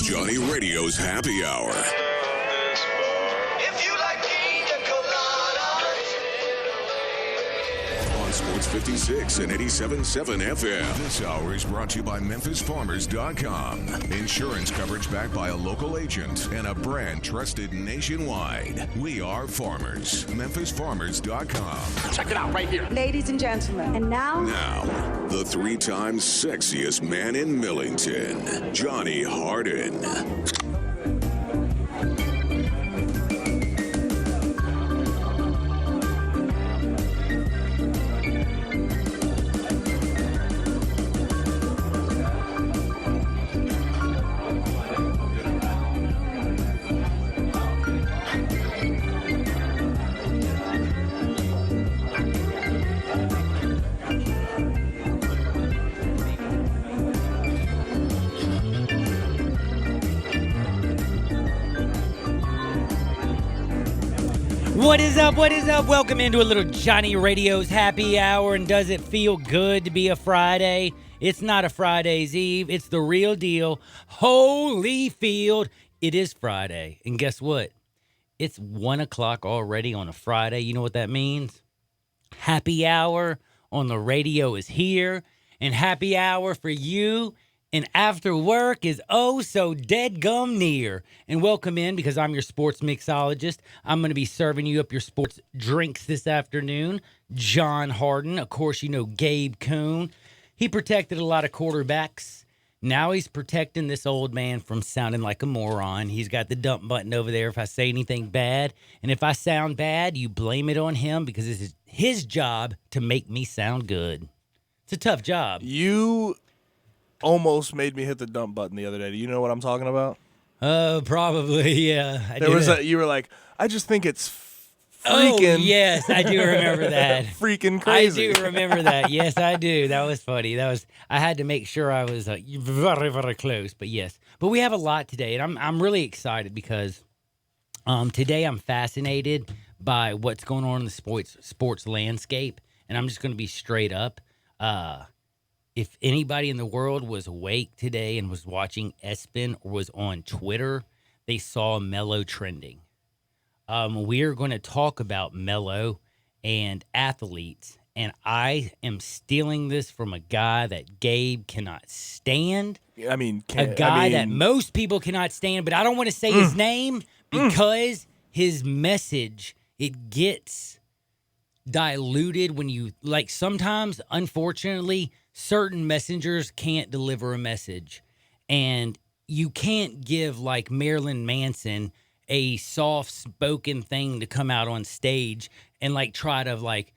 Johnny Radio's Happy Hour. If you like pina coladas. On Sports 56 and 87.7 FM. This hour is brought to you by MemphisFarmers.com. Insurance coverage backed by a local agent and a brand trusted nationwide. We are farmers. MemphisFarmers.com. Check it out right here. Ladies and gentlemen, and now, the 3-time sexiest man in Millington, Johnny Harden. What is up? What is up? Welcome into a little Johnny Radio's Happy Hour. And does it feel good to be a Friday? It's not a Friday's Eve. It's the real deal. Holyfield. It is Friday. And guess what? It's 1 o'clock already on a Friday. You know what that means? Happy Hour on the radio is here. And happy hour for you and after work is oh so dead gum near. And welcome in, because I'm your sports mixologist. I'm going to be serving you up your sports drinks this afternoon. John Harden. Of course, you know Gabe Kuhn. He protected a lot of quarterbacks. Now he's protecting this old man from sounding like a moron. He's got the dump button over there if I say anything bad. And if I sound bad, you blame it on him, because it's his job to make me sound good. It's a tough job. You almost made me hit the dump button the other day. Do you know what I'm talking about? Probably, yeah. You were like, I just think it's freaking. Oh, yes, I do remember that. Freaking crazy. I do remember that. Yes, I do. That was funny. I had to make sure I was very, very close. But yes, but we have a lot today, and I'm really excited because today I'm fascinated by what's going on in the sports landscape, and I'm just going to be straight up. If anybody in the world was awake today and was watching ESPN or was on Twitter, they saw Melo trending. We're going to talk about Melo and athletes, and I am stealing this from a guy that Gabe cannot stand. That most people cannot stand, but I don't want to say his name because his message, it gets diluted when you, like, sometimes, unfortunately, certain messengers can't deliver a message, and you can't give, like, Marilyn Manson a soft-spoken thing to come out on stage and, like, try to, like,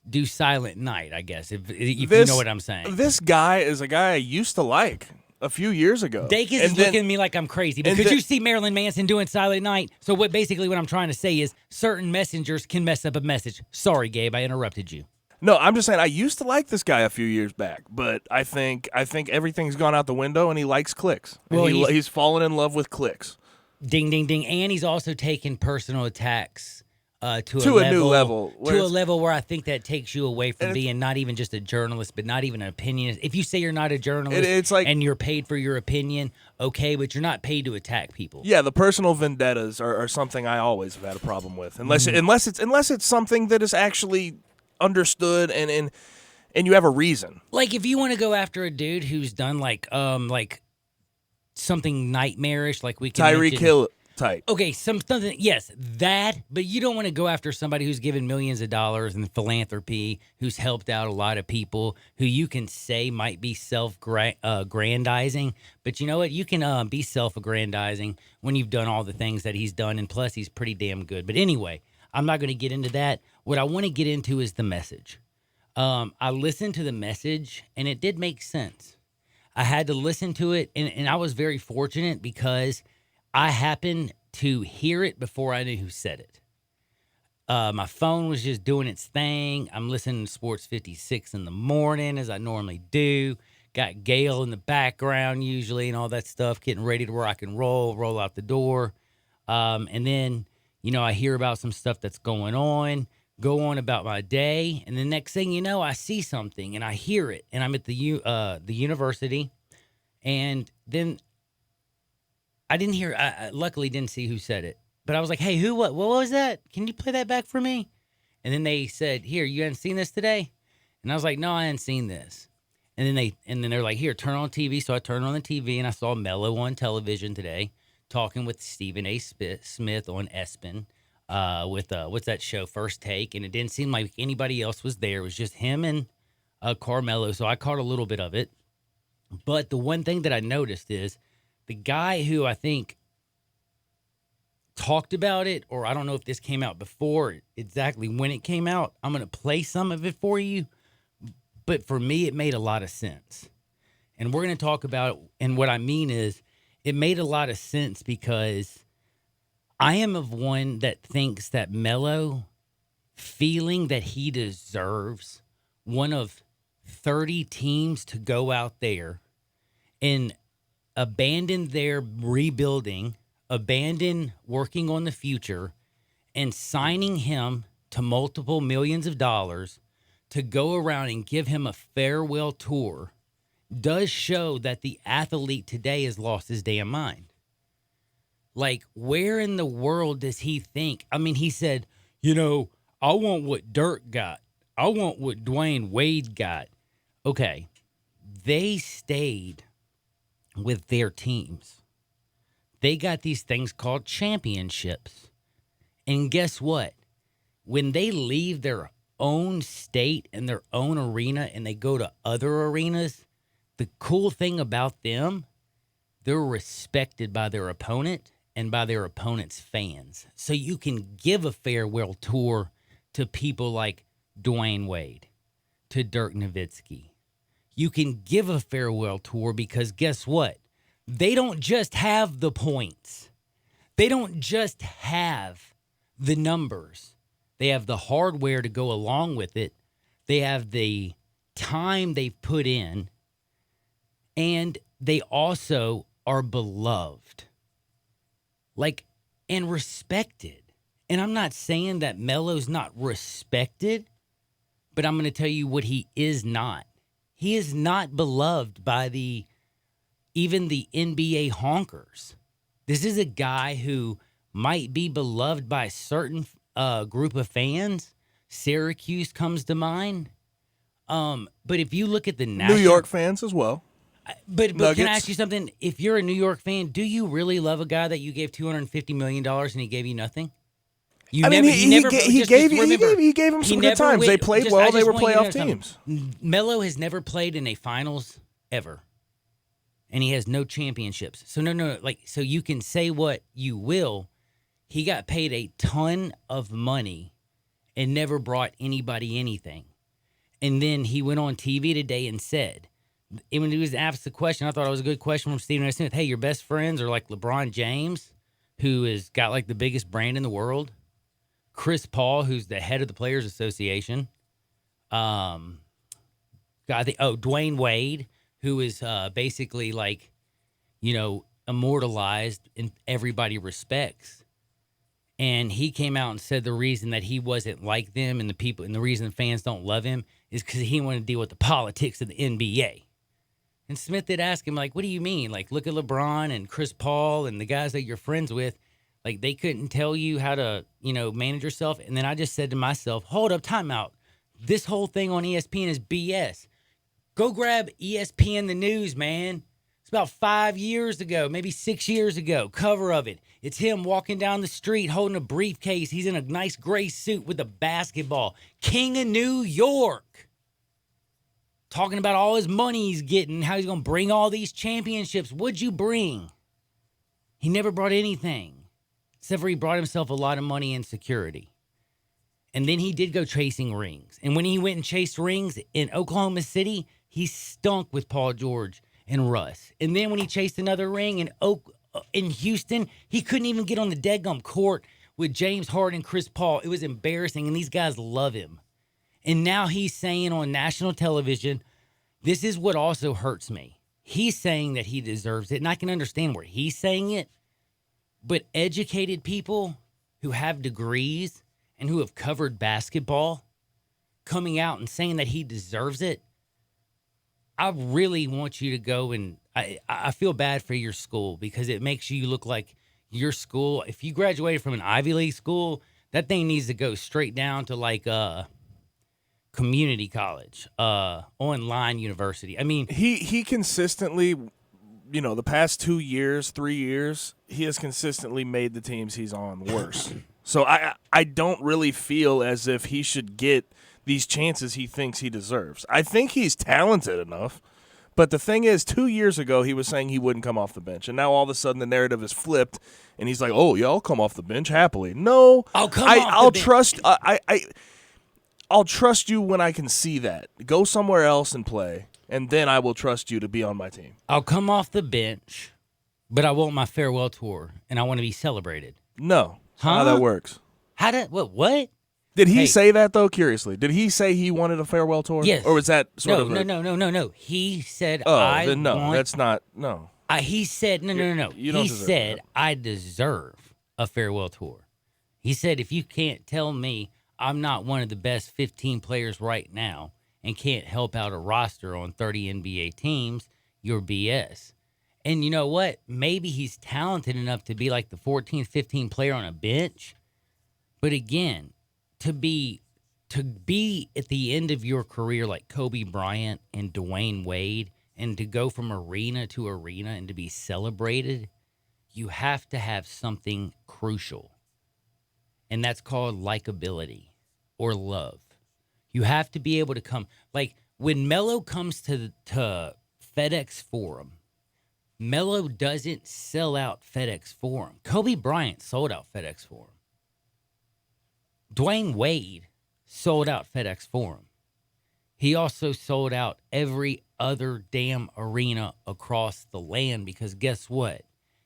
do Silent Night, I guess, if you know what I'm saying. This guy is a guy I used to like a few years ago. Dacus is looking at me like I'm crazy, but could you see Marilyn Manson doing Silent Night? So what I'm trying to say is certain messengers can mess up a message. Sorry, Gabe, I interrupted you. No, I'm just saying I used to like this guy a few years back, but I think everything's gone out the window, and he likes clicks. Well, he's fallen in love with clicks. Ding, ding, ding. And he's also taken personal attacks to a new level. To a level where I think that takes you away from being not even just a journalist, but not even an opinionist. If you say you're not a journalist it's like, and you're paid for your opinion, okay, but you're not paid to attack people. Yeah, the personal vendettas are something I always have had a problem with. Unless it's something that is actually understood and you have a reason. Like if you want to go after a dude who's done like something nightmarish, like we can Tyreek Hill type. Okay, something, yes, that, but you don't want to go after somebody who's given millions of dollars in philanthropy, who's helped out a lot of people, who you can say might be self-aggrandizing, but you know what? You can be self-aggrandizing when you've done all the things that he's done, and plus he's pretty damn good. But anyway, I'm not going to get into that. What I want to get into is the message. I listened to the message, and it did make sense. I had to listen to it, and I was very fortunate because I happened to hear it before I knew who said it. My phone was just doing its thing. I'm listening to Sports 56 in the morning, as I normally do. Got Gail in the background usually and all that stuff, getting ready to rock and roll out the door. And then, I hear about some stuff that's going on, go on about my day, and the next thing you know, I see something and I hear it, and I'm at the university, and then I didn't hear. I luckily didn't see who said it, but I was like, "Hey, who? What was that? Can you play that back for me?" And then they said, "Here, you hadn't seen this today?" And I was like, "No, I hadn't seen this." And then they're like, "Here, turn on TV." So I turned on the TV and I saw Melo on television today talking with Stephen A. Smith on ESPN with what's that show, First Take, and it didn't seem like anybody else was there. It was just him and Carmelo. So I caught a little bit of it. But the one thing that I noticed is the guy who I think talked about it, or I don't know if this came out before exactly when it came out. I'm going to play some of it for you. But for me, it made a lot of sense. And we're going to talk about it. And what I mean is it made a lot of sense because I am of one that thinks that Melo feeling that he deserves one of 30 teams to go out there and abandon their rebuilding, abandon working on the future, and signing him to multiple millions of dollars to go around and give him a farewell tour does show that the athlete today has lost his damn mind. Like, where in the world does he think? I mean, he said, I want what Dirk got. I want what Dwayne Wade got. Okay, they stayed with their teams. They got these things called championships. And guess what? When they leave their own state and their own arena and they go to other arenas, the cool thing about them, they're respected by their opponent and by their opponent's fans. So you can give a farewell tour to people like Dwayne Wade, to Dirk Nowitzki. You can give a farewell tour because guess what? They don't just have the points. They don't just have the numbers. They have the hardware to go along with it. They have the time they've put in. And they also are beloved. Like, and respected. And I'm not saying that Melo's not respected, but I'm going to tell you what he is not. He is not beloved by even the NBA honkers. This is a guy who might be beloved by a certain group of fans. Syracuse comes to mind. But if you look at the New York fans as well. But can I ask you something? If you're a New York fan, do you really love a guy that you gave $250 million and he gave you nothing? He gave him some good times. They played well. They were playoff teams. Melo has never played in a finals ever, and he has no championships. So so you can say what you will. He got paid a ton of money and never brought anybody anything. And then he went on TV today and said, and when he was asked the question, I thought it was a good question from Stephen A. Smith. Hey, your best friends are like LeBron James, who has got like the biggest brand in the world. Chris Paul, who's the head of the Players Association. Dwayne Wade, who is basically like, immortalized and everybody respects. And he came out and said the reason that he wasn't like them and the reason the fans don't love him is because he wanted to deal with the politics of the NBA. And Smith did ask him, like, what do you mean? Like, look at LeBron and Chris Paul and the guys that you're friends with. Like, they couldn't tell you how to, manage yourself. And then I just said to myself, hold up, time out. This whole thing on ESPN is BS. Go grab ESPN The News, man. It's about 5 years ago, maybe 6 years ago, cover of it. It's him walking down the street holding a briefcase. He's in a nice gray suit with a basketball. King of New York. Talking about all his money he's getting, how he's going to bring all these championships. What'd you bring? He never brought anything, except for he brought himself a lot of money and security. And then he did go chasing rings. And when he went and chased rings in Oklahoma City, he stunk with Paul George and Russ. And then when he chased another ring in Houston, he couldn't even get on the daggum court with James Harden and Chris Paul. It was embarrassing, and these guys love him. And now he's saying on national television, this is what also hurts me. He's saying that he deserves it, and I can understand where he's saying it. But educated people who have degrees and who have covered basketball coming out and saying that he deserves it, I really want you to go and I feel bad for your school because it makes you look like your school. If you graduated from an Ivy League school, that thing needs to go straight down to like community college, online university. I mean, He consistently, the past 2 years, 3 years, he has consistently made the teams he's on worse. So I don't really feel as if he should get these chances he thinks he deserves. I think he's talented enough. But the thing is, 2 years ago, he was saying he wouldn't come off the bench. And now all of a sudden the narrative is flipped, and he's like, oh, yeah, I'll come off the bench happily. No. I'll come I'll trust I'll trust you when I can see that. Go somewhere else and play, and then I will trust you to be on my team. I'll come off the bench, but I want my farewell tour, and I want to be celebrated. No. That's not how Huh? that works. How did what? Did he Hey. say that, though, curiously? Did he say he wanted a farewell tour? Yes. Or was that sort of No. He said Oh, I then no. want. That's not – no. He said no. You don't He deserve said that. I deserve a farewell tour. He said if you can't tell me I'm not one of the best 15 players right now and can't help out a roster on 30 NBA teams, you're BS. And you know what? Maybe he's talented enough to be like the 14, 15 player on a bench. But again, to be at the end of your career like Kobe Bryant and Dwayne Wade and to go from arena to arena and to be celebrated, you have to have something crucial. And that's called likability or love. You have to be able to come. Like when Melo comes to FedEx Forum, Melo doesn't sell out FedEx Forum. Kobe Bryant sold out FedEx Forum. Dwayne Wade sold out FedEx Forum. He also sold out every other damn arena across the land because guess what?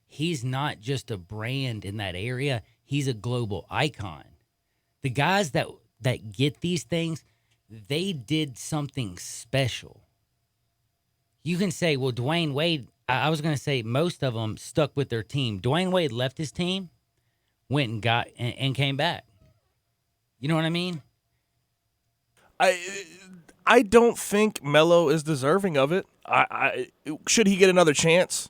He's not just a brand in that area. He's a global icon. The guys that get these things, they did something special. You can say, well, Dwayne Wade, I was going to say most of them stuck with their team. Dwayne Wade left his team, went and got and came back. You know what I mean? I don't think Melo is deserving of it. Should he get another chance?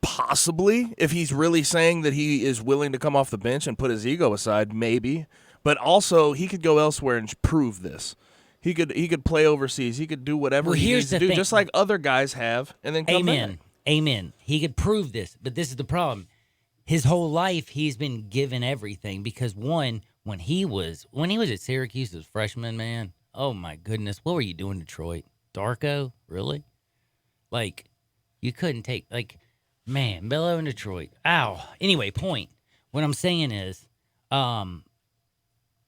Possibly, if he's really saying that he is willing to come off the bench and put his ego aside, maybe. But also, he could go elsewhere and prove this. He could play overseas. He could do whatever he needs to do, just like other guys have, and then come back. Amen. He could prove this, but this is the problem. His whole life, he's been given everything because one, when he was at Syracuse as a freshman, man, oh my goodness, what were you doing, Detroit? Darko, really? Like, you couldn't take man, Melo in Detroit. Ow. Anyway, point. What I'm saying is,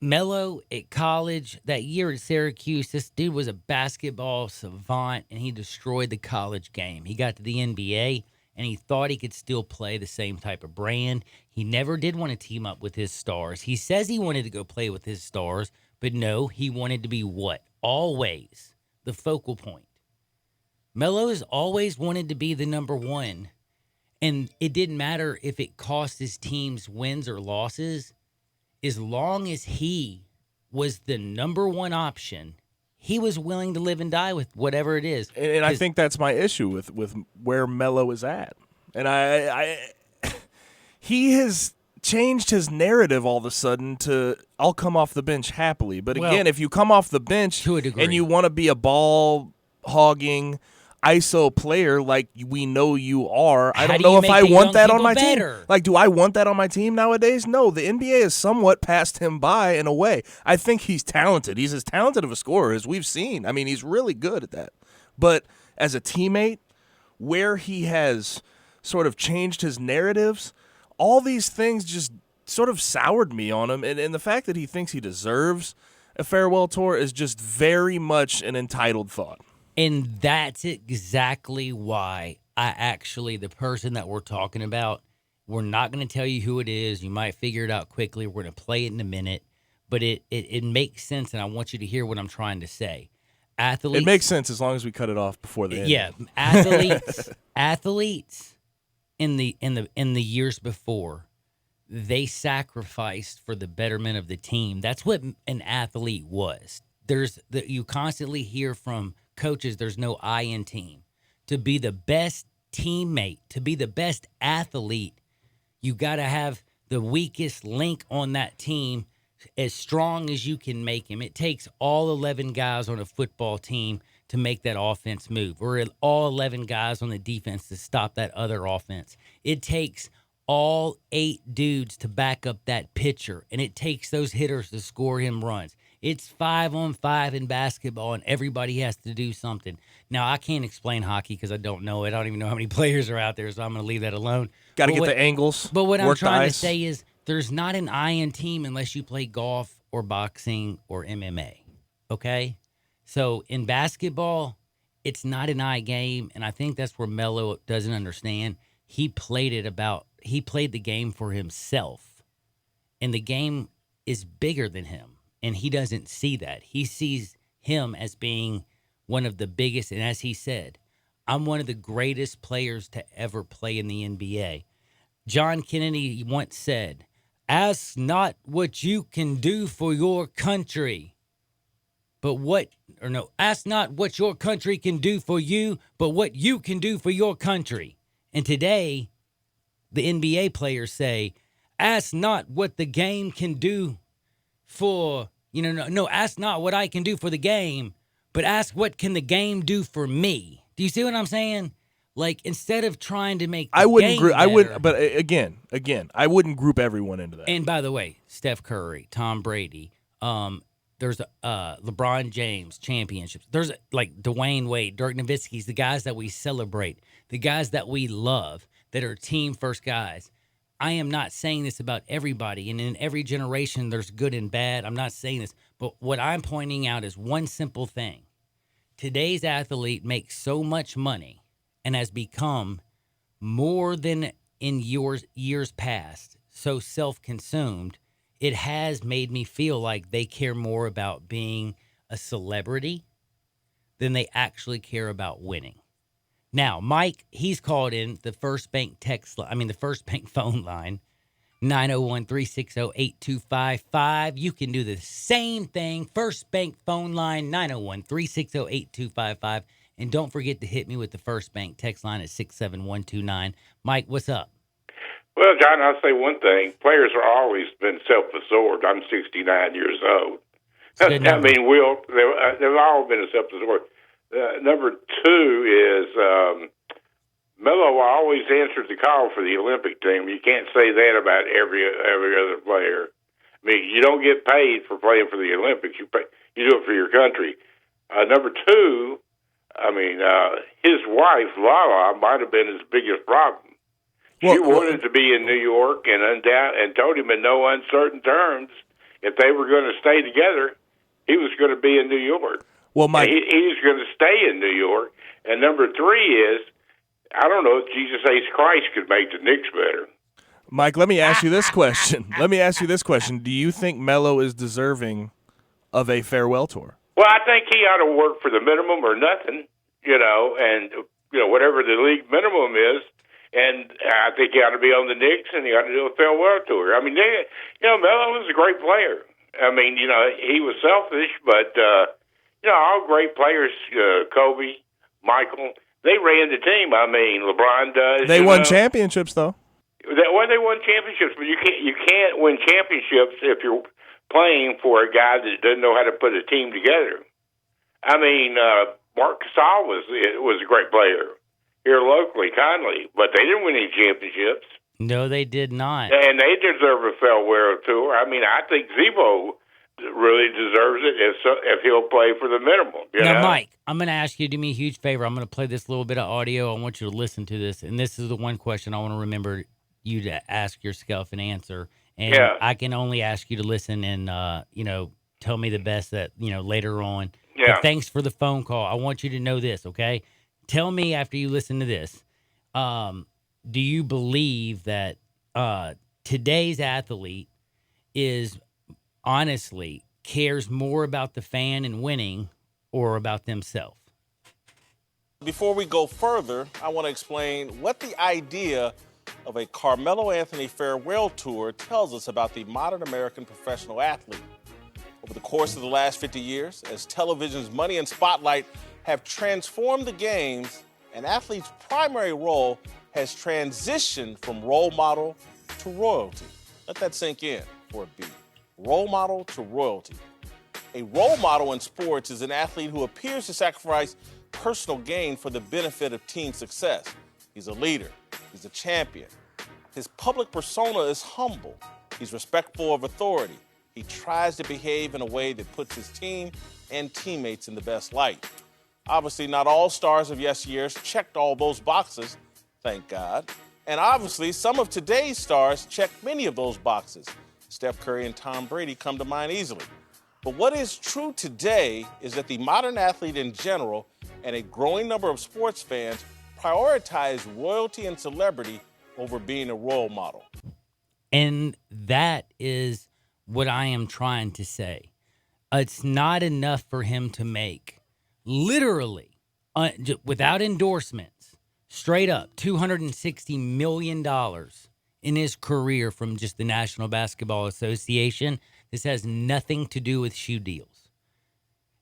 Melo at college, that year at Syracuse, this dude was a basketball savant, and he destroyed the college game. He got to the NBA, and he thought he could still play the same type of brand. He never did want to team up with his stars. He says he wanted to go play with his stars, but no, he wanted to be what? Always the focal point. Melo has always wanted to be the number one, and it didn't matter if it cost his teams wins or losses. As long as he was the number one option, he was willing to live and die with whatever it is. And I think that's my issue with where Melo is at. And he has changed his narrative all of a sudden to I'll come off the bench happily. But again, if you come off the bench to a degree, and you want to be a ball hogging ISO player like we know you are, I don't know if I want that on my team. Like, do I want that on my team nowadays? No, the NBA has somewhat passed him by in a way. I think he's talented. He's as talented of a scorer as we've seen. I mean, he's really good at that. But as a teammate, where he has sort of changed his narratives, all these things just sort of soured me on him. And the fact that he thinks he deserves a farewell tour is just very much an entitled thought. And that's exactly why the person that we're talking about, we're not going to tell you who it is. You might figure it out quickly. We're going to play it in a minute. But it makes sense, and I want you to hear what I'm trying to say. Athletes, it makes sense as long as we cut it off before the end. Yeah, athletes in the years before, they sacrificed for the betterment of the team. That's what an athlete was. You constantly hear from coaches, there's no I in team. to be the best teammate, to be the best athlete, you got to have the weakest link on that team as strong as you can make him. It takes all 11 guys on a football team to make that offense move, or all 11 guys on the defense to stop that other offense. It takes all 8 dudes to back up that pitcher, and it takes those hitters to score him runs. It's 5-on-5 in basketball, and everybody has to do something. Now, I can't explain hockey because I don't know it. I don't even know how many players are out there, so I'm going to leave that alone. Got to get the angles. But what I'm trying to say is there's not an eye in team unless you play golf or boxing or MMA, okay? So in basketball, it's not an eye game, and I think that's where Melo doesn't understand. He played the game for himself, and the game is bigger than him, and he doesn't see that. He sees him as being one of the biggest, and as he said, I'm one of the greatest players to ever play in the NBA. John Kennedy once said, "Ask not what you can do for your country, ask not what your country can do for you, but what you can do for your country." And today, the NBA players say, ask not what the game can do for, ask not what I can do for the game, but ask what can the game do for me. Do you see what I'm saying? Like, instead of trying to make I wouldn't group everyone into that. And by the way, Steph Curry, Tom Brady, there's LeBron James championships. There's like Dwayne Wade, Dirk Nowitzki's, the guys that we celebrate, the guys that we love, that are team first guys. I am not saying this about everybody, and in every generation there's good and bad. I'm not saying this, but what I'm pointing out is one simple thing. Today's athlete makes so much money and has become more than in years past, so self-consumed. It has made me feel like they care more about being a celebrity than they actually care about winning. Now, Mike, he's called in the First Bank the First Bank phone line, 901-360-8255. You can do the same thing. First Bank phone line, 901-360-8255. And don't forget to hit me with the First Bank text line at 67129. Mike, what's up? Well, John, I'll say one thing. Players have always been self-absorbed. I'm 69 years old. They've all been self-absorbed. Number 2 is Melo always answers the call for the Olympic team. You can't say that about every other player. I mean, you don't get paid for playing for the Olympics. You do it for your country. Number 2, his wife, Lala, might have been his biggest problem. She wanted to be in New York and told him in no uncertain terms if they were going to stay together, he was going to be in New York. Well, Mike, he's going to stay in New York. And number 3 is, I don't know if Jesus H. Christ could make the Knicks better. Mike, let me ask you this question. Do you think Melo is deserving of a farewell tour? Well, I think he ought to work for the minimum or nothing, and whatever the league minimum is. And I think he ought to be on the Knicks, and he ought to do a farewell tour. I mean, Melo was a great player. I mean, he was selfish, but all great players, Kobe, Michael, they ran the team. I mean, LeBron does. They won championships, though. They won championships, but you can't win championships if you're playing for a guy that doesn't know how to put a team together. I mean, Marc Gasol was a great player here locally, Conley, but they didn't win any championships. No, they did not. And they deserve a farewell tour. I mean, I think Zebo really deserves it if he'll play for the minimum. Now, Mike, I'm going to ask you to do me a huge favor. I'm going to play this little bit of audio. I want you to listen to this. And this is the one question I want to remember you to ask yourself and answer. And I can only ask you to listen and, tell me the best that, later on. Yeah. But thanks for the phone call. I want you to know this, okay? Tell me after you listen to this, do you believe that today's athlete honestly cares more about the fan and winning or about themselves? Before we go further, I want to explain what the idea of a Carmelo Anthony farewell tour tells us about the modern American professional athlete. Over the course of the last 50 years, as television's money and spotlight have transformed the games, An athlete's primary role has transitioned from role model to royalty. Let that sink in for a beat. Role model to royalty. A role model in sports is an athlete who appears to sacrifice personal gain for the benefit of team success. He's a leader. He's a champion. His public persona is humble. He's respectful of authority. He tries to behave in a way that puts his team and teammates in the best light. Obviously, not all stars of yesteryears checked all those boxes, thank God. And obviously, some of today's stars check many of those boxes. Steph Curry and Tom Brady come to mind easily. But what is true today is that the modern athlete in general and a growing number of sports fans prioritize royalty and celebrity over being a role model. And that is what I am trying to say. It's not enough for him to make, literally, without endorsements, straight up $260 million in his career from just the National Basketball Association. This has nothing to do with shoe deals.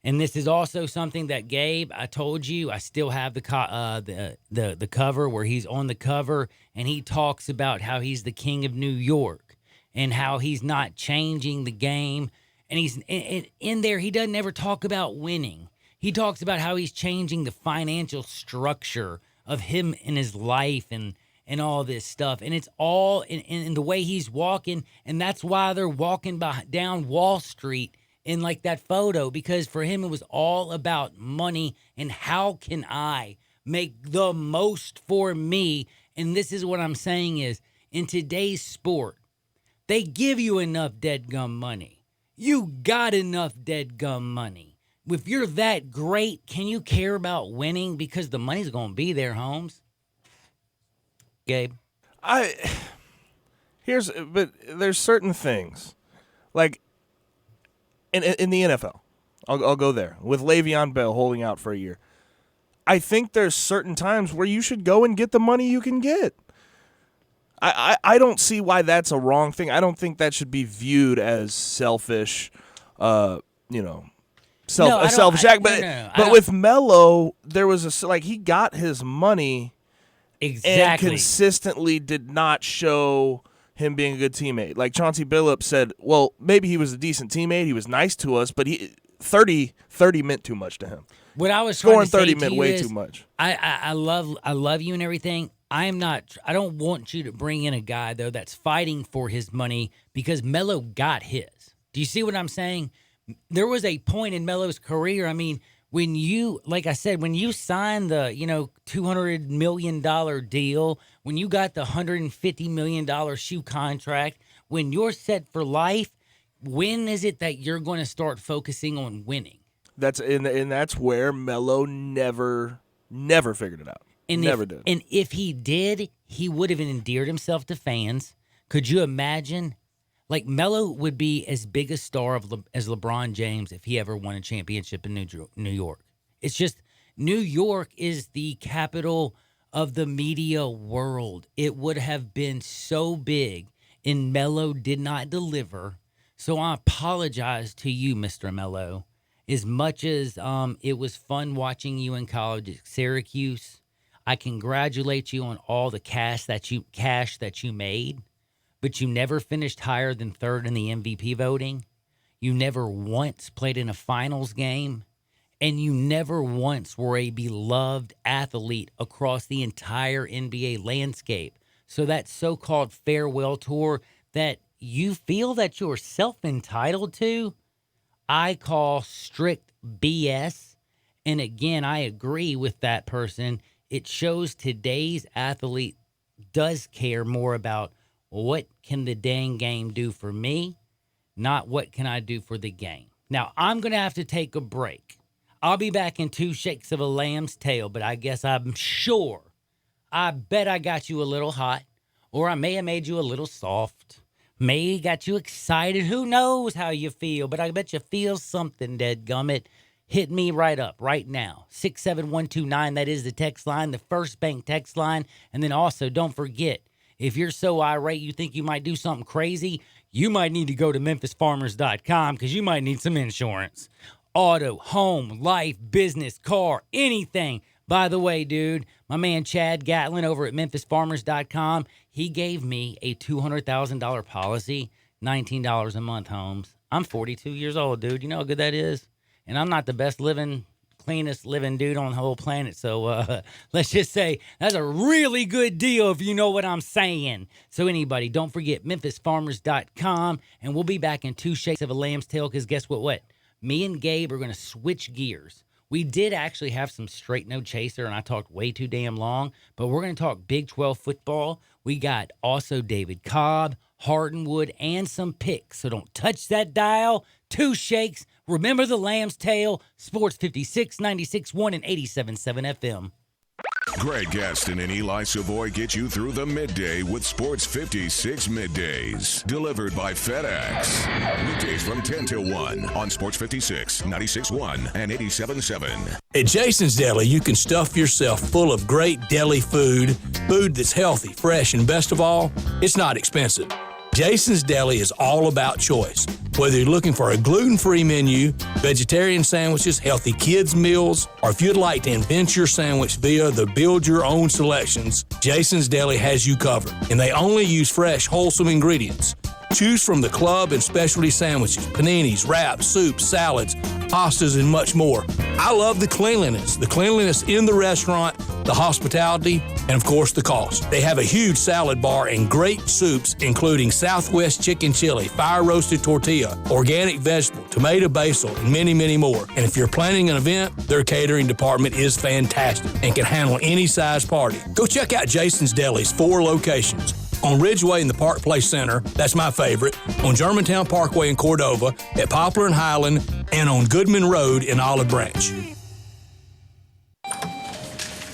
And this is also something that Gabe, I told you, I still have the cover where he's on the cover and he talks about how he's the king of New York and how he's not changing the game. And he's in there, he doesn't ever talk about winning. He talks about how he's changing the financial structure of him and his life and all this stuff. And it's all in the way he's walking. And that's why they're walking down Wall Street in like that photo, because for him it was all about money and how can I make the most for me. And this is what I'm saying is, in today's sport, they give you enough deadgum money. You got enough deadgum money. If you're that great, can you care about winning? Because the money's going to be there, Holmes. Gabe? But there's certain things, like, in the NFL, I'll go there, with Le'Veon Bell holding out for a year. I think there's certain times where you should go and get the money you can get. I don't see why that's a wrong thing. I don't think that should be viewed as selfish, selfish act. But with Melo, there was he got his money exactly and consistently did not show him being a good teammate. Like Chauncey Billups said, well, maybe he was a decent teammate. He was nice to us, but 30 meant too much to him. What I was scoring trying to 30 meant way too much. I love you and everything. I don't want you to bring in a guy though that's fighting for his money, because Melo got his. Do you see what I'm saying? There was a point in Melo's career. I mean, when you, like I said, when you signed the, $200 million deal, when you got the $150 million shoe contract, when you're set for life, when is it that you're going to start focusing on winning? That's where Melo never figured it out. Never did. And if he did, he would have endeared himself to fans. Could you imagine? Like, Melo would be as big a star as LeBron James if he ever won a championship in New York. It's just, New York is the capital of the media world. It would have been so big, and Melo did not deliver. So I apologize to you, Mr. Melo. As much as it was fun watching you in college at Syracuse, I congratulate you on all the cash that you made. But you never finished higher than third in the MVP voting. You never once played in a finals game. And you never once were a beloved athlete across the entire NBA landscape. So that so-called farewell tour that you feel that you're self-entitled to, I call strict BS. And again, I agree with that person. It shows today's athlete does care more about what can the dang game do for me, not what can I do for the game. Now, I'm going to have to take a break. I'll be back in 2 shakes of a lamb's tail, but I bet I got you a little hot, or I may have made you a little soft, may got you excited. Who knows how you feel, but I bet you feel something, dadgummit. Hit me right up right now. 67129, that is the text line, the First Bank text line. And then also, don't forget, if you're so irate you think you might do something crazy, you might need to go to memphisfarmers.com because you might need some insurance. Auto, home, life, business, car, anything. By the way, dude, my man Chad Gatlin over at MemphisFarmers.com, he gave me a $200,000 policy, $19 a month, Holmes. I'm 42 years old, dude. You know how good that is? And I'm not the cleanest living dude on the whole planet. So let's just say that's a really good deal if you know what I'm saying. So anybody, don't forget MemphisFarmers.com, and we'll be back in 2 shakes of a lamb's tail, because guess what? Me and Gabe are going to switch gears. We did actually have some straight no chaser, and I talked way too damn long, but we're going to talk Big 12 football. We got also David Cobb, Hardenwood, and some picks. So don't touch that dial. 2 shakes. Remember the Lamb's Tail. Sports 56, 96.1, and 87.7 FM. Greg Gaston and Eli Savoy get you through the midday with Sports 56 Middays. Delivered by FedEx. Weekdays from 10 till 1 on Sports 56, 96.1, and 87.7. At Jason's Deli, you can stuff yourself full of great deli food that's healthy, fresh, and best of all, it's not expensive. Jason's Deli is all about choice. Whether you're looking for a gluten-free menu, vegetarian sandwiches, healthy kids' meals, or if you'd like to invent your sandwich via the build-your-own selections, Jason's Deli has you covered. And they only use fresh, wholesome ingredients. Choose from the club and specialty sandwiches, paninis, wraps, soups, salads, pastas, and much more. I love the cleanliness in the restaurant, the hospitality, and of course the cost. They have a huge salad bar and great soups, including Southwest chicken chili, fire roasted tortilla, organic vegetable, tomato basil, and many, many more. And if you're planning an event, their catering department is fantastic and can handle any size party. Go check out Jason's Deli's 4 locations. On Ridgeway in the Park Place Center, that's my favorite, on Germantown Parkway in Cordova, at Poplar and Highland, and on Goodman Road in Olive Branch.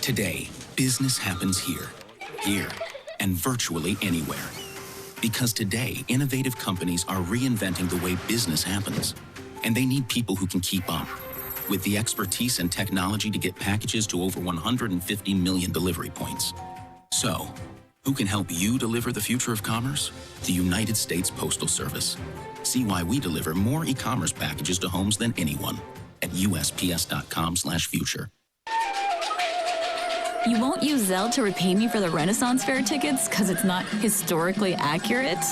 Today, business happens here, and virtually anywhere. Because today, innovative companies are reinventing the way business happens, and they need people who can keep up. With the expertise and technology to get packages to over 150 million delivery points. So, who can help you deliver the future of commerce? The United States Postal Service. See why we deliver more e-commerce packages to homes than anyone at USPS.com/future. You won't use Zelle to repay me for the Renaissance Fair tickets because it's not historically accurate?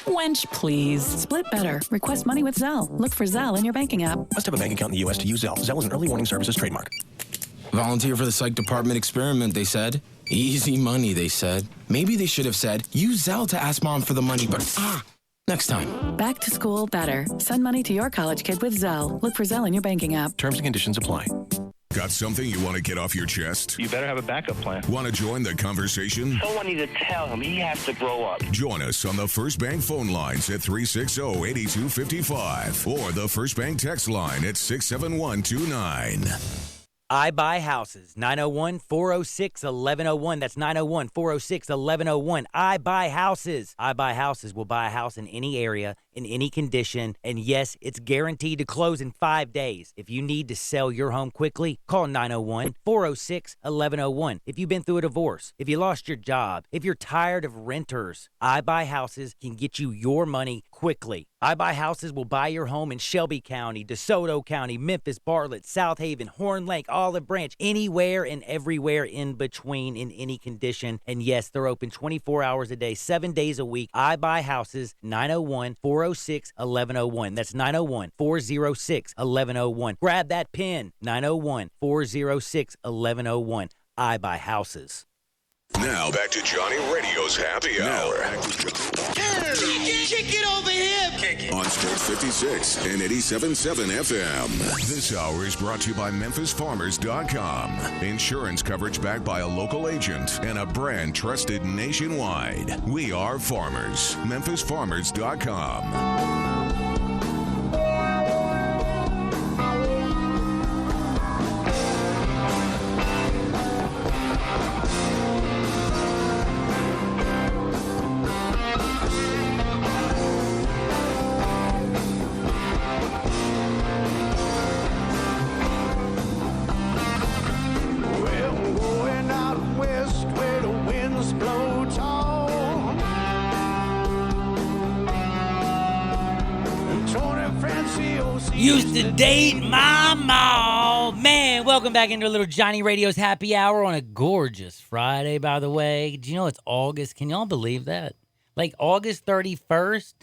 Wench, please. Split better. Request money with Zelle. Look for Zelle in your banking app. Must have a bank account in the U.S. to use Zelle. Zelle is an early warning services trademark. Volunteer for the psych department experiment, they said. Easy money, they said. Maybe they should have said, use Zelle to ask mom for the money, but next time. Back to school better. Send money to your college kid with Zelle. Look for Zelle in your banking app. Terms and conditions apply. Got something you want to get off your chest? You better have a backup plan. Want to join the conversation? Someone needs to tell him he has to grow up. Join us on the First Bank phone lines at 360-8255 or the First Bank text line at 67129. I Buy Houses, 901-406-1101. That's 901-406-1101. I Buy Houses. I Buy Houses will buy a house in any area, in any condition, and yes, it's guaranteed to close in 5 days. If you need to sell your home quickly, call 901-406-1101. If you've been through a divorce, if you lost your job, if you're tired of renters, I Buy Houses can get you your money quickly. I Buy Houses will buy your home in Shelby County, DeSoto County, Memphis, Bartlett, South Haven, Horn Lake, Olive Branch, anywhere and everywhere in between in any condition. And yes, they're open 24 hours a day, 7 days a week. I Buy Houses, 901-406-1101. That's 901-406-1101. Grab that pen, 901-406-1101. I Buy Houses. Now back to Johnny Radio's Happy Hour. Kick it over here. Kick it. On Sports 56 and 87.7 FM. This hour is brought to you by MemphisFarmers.com. Insurance coverage backed by a local agent and a brand trusted nationwide. We are farmers. MemphisFarmers.com. Used to date my mom. Man, welcome back into a little Johnny Radio's Happy Hour on a gorgeous Friday, by the way. Do you know it's August? Can y'all believe that? Like August 31st,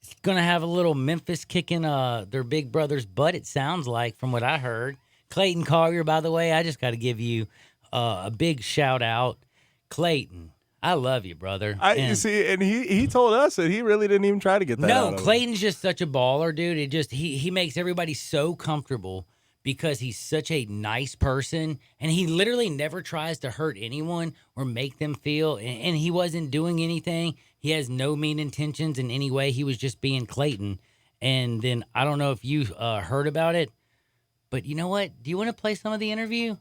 it's going to have a little Memphis kicking their big brother's butt, it sounds like, from what I heard. Clayton Collier, by the way, I just got to give you a big shout out. Clayton, I love you, brother. You see, and he told us that he really didn't even try to get that out of Clayton's just such a baller, dude. It just he makes everybody so comfortable because he's such a nice person, and he literally never tries to hurt anyone or make them feel, and he wasn't doing anything. He has no mean intentions in any way. He was just being Clayton. And then I don't know if you heard about it, but you know what? Do you want to play some of the interview?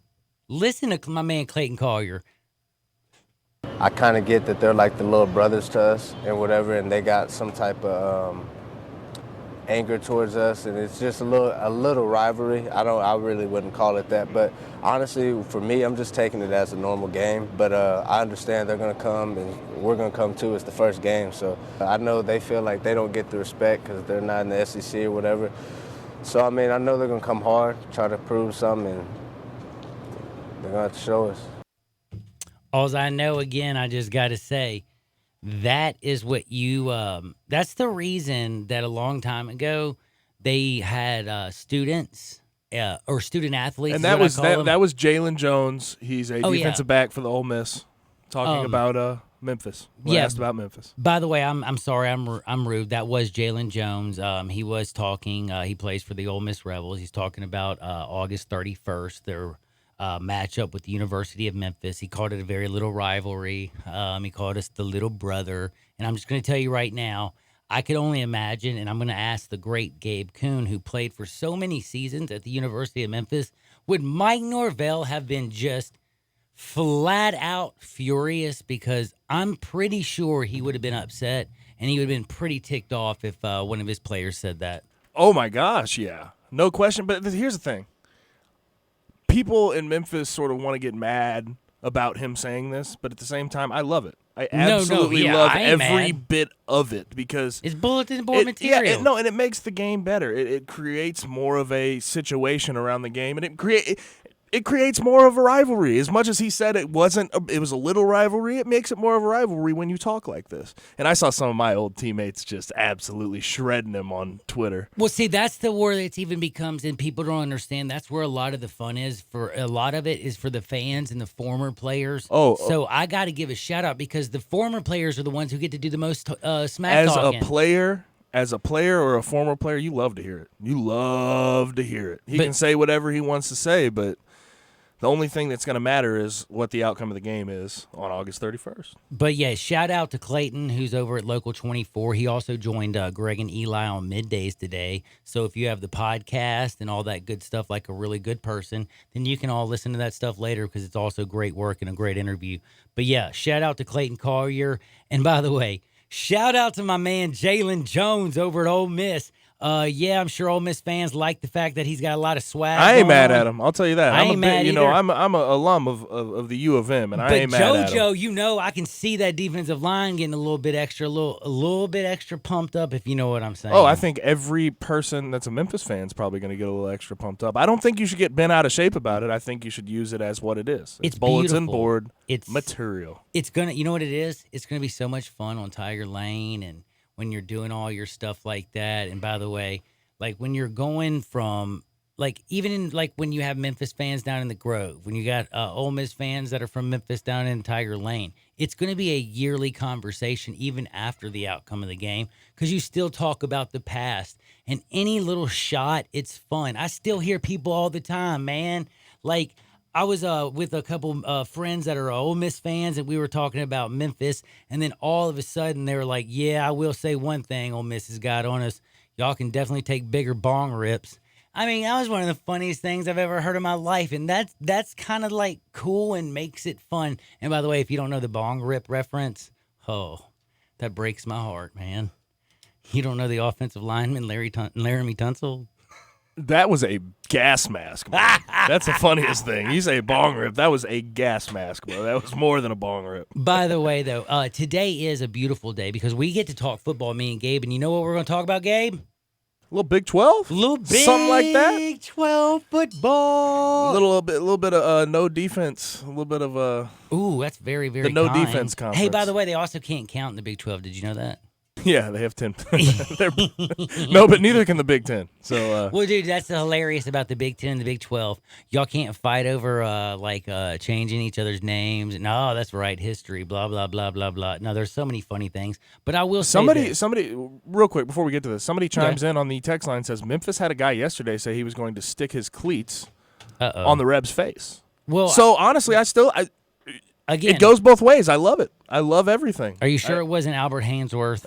Listen to my man Clayton Collier. I kind of get that they're like the little brothers to us and whatever, and they got some type of anger towards us, and it's just a little rivalry. I really wouldn't call it that, but honestly, for me, I'm just taking it as a normal game. But I understand they're gonna come, and we're gonna come too. It's the first game, so I know they feel like they don't get the respect because they're not in the SEC or whatever. So I mean, I know they're gonna come hard, try to prove something, and they're gonna have to show us. All I know, again, I just got to say, that is what you, that's the reason that a long time ago they had students or student athletes. And that was Jalen Jones. He's a defensive back for the Ole Miss, talking about Memphis. Asked about Memphis. By the way, I'm sorry, I'm rude. That was Jalen Jones. He was talking. He plays for the Ole Miss Rebels. He's talking about August 31st. Their matchup with the University of Memphis. He called it a very little rivalry. He called us the little brother. And I'm just going to tell you right now, I could only imagine, and I'm going to ask the great Gabe Kuhn, who played for so many seasons at the University of Memphis, would Mike Norvell have been just flat out furious? Because I'm pretty sure he would have been upset, and he would have been pretty ticked off if one of his players said that. Oh, my gosh, yeah. No question. But here's the thing. People in Memphis sort of want to get mad about him saying this, but at the same time, I love it. I absolutely love every bit of it because it's bulletin board material. Yeah, and it makes the game better. It creates more of a situation around the game, and it creates more of a rivalry. As much as he said it was a little rivalry, it makes it more of a rivalry when you talk like this. And I saw some of my old teammates just absolutely shredding him on Twitter. Well, see, that's the where it even becomes, and people don't understand, that's where a lot of the fun is. For a lot of it is for the fans and the former players. So I got to give a shout out because the former players are the ones who get to do the most smack talking. As a player or a former player, you love to hear it. You love to hear it. He can say whatever he wants to say, but the only thing that's going to matter is what the outcome of the game is on August 31st. But, yeah, shout out to Clayton, who's over at Local 24. He also joined Greg and Eli on Middays today. So if you have the podcast and all that good stuff like a really good person, then you can all listen to that stuff later because it's also great work and a great interview. But, yeah, shout out to Clayton Collier. And, by the way, shout out to my man Jalen Jones over at Ole Miss. I'm sure Ole Miss fans like the fact that he's got a lot of swag. I ain't mad at him. I'll tell you that. I'm an alum of the U of M, and I ain't mad at him. But JoJo, I can see that defensive line getting a little bit extra pumped up, if you know what I'm saying. Oh, I think every person that's a Memphis fan is probably going to get a little extra pumped up. I don't think you should get bent out of shape about it. I think you should use it as what it is. It's bulletin board material. It's gonna, you know what it is? It's gonna be so much fun on Tiger Lane and when you're doing all your stuff like that. And by the way, like when you're going from, like even in like when you have Memphis fans down in the Grove, when you got Ole Miss fans that are from Memphis down in Tiger Lane, it's going to be a yearly conversation even after the outcome of the game because you still talk about the past. And any little shot, it's fun. I still hear people all the time, man. Like, I was with a couple friends that are Ole Miss fans, and we were talking about Memphis, and then all of a sudden they were like, yeah, I will say one thing Ole Miss has got on us. Y'all can definitely take bigger bong rips. I mean, that was one of the funniest things I've ever heard in my life, and that's kind of like cool and makes it fun. And by the way, if you don't know the bong rip reference, that breaks my heart, man. You don't know the offensive lineman, Laramie Tunsil? That was a gas mask, bro. That's the funniest thing. You say bong rip. That was a gas mask, bro. That was more than a bong rip. By the way, though, today is a beautiful day because we get to talk football, me and Gabe. And you know what we're going to talk about, Gabe? little Big 12? Little Big something like that? Big 12 football. A little bit of no defense. A little bit of Ooh, that's very, very the no kind. defense conference. Hey, by the way, they also can't count in the Big 12. Did you know that? Yeah, they have 10. No, but neither can the Big 10. So, well, dude, that's hilarious about the Big 10 and the Big 12. Y'all can't fight over changing each other's names. No, that's right, history. Blah blah blah blah blah. No, there's so many funny things. But I will say somebody, real quick before we get to this, somebody chimes in on the text line and says Memphis had a guy yesterday say he was going to stick his cleats on the Reb's face. Well, so honestly, again, it goes both ways. I love it. I love everything. Are you sure it wasn't Albert Hainsworth?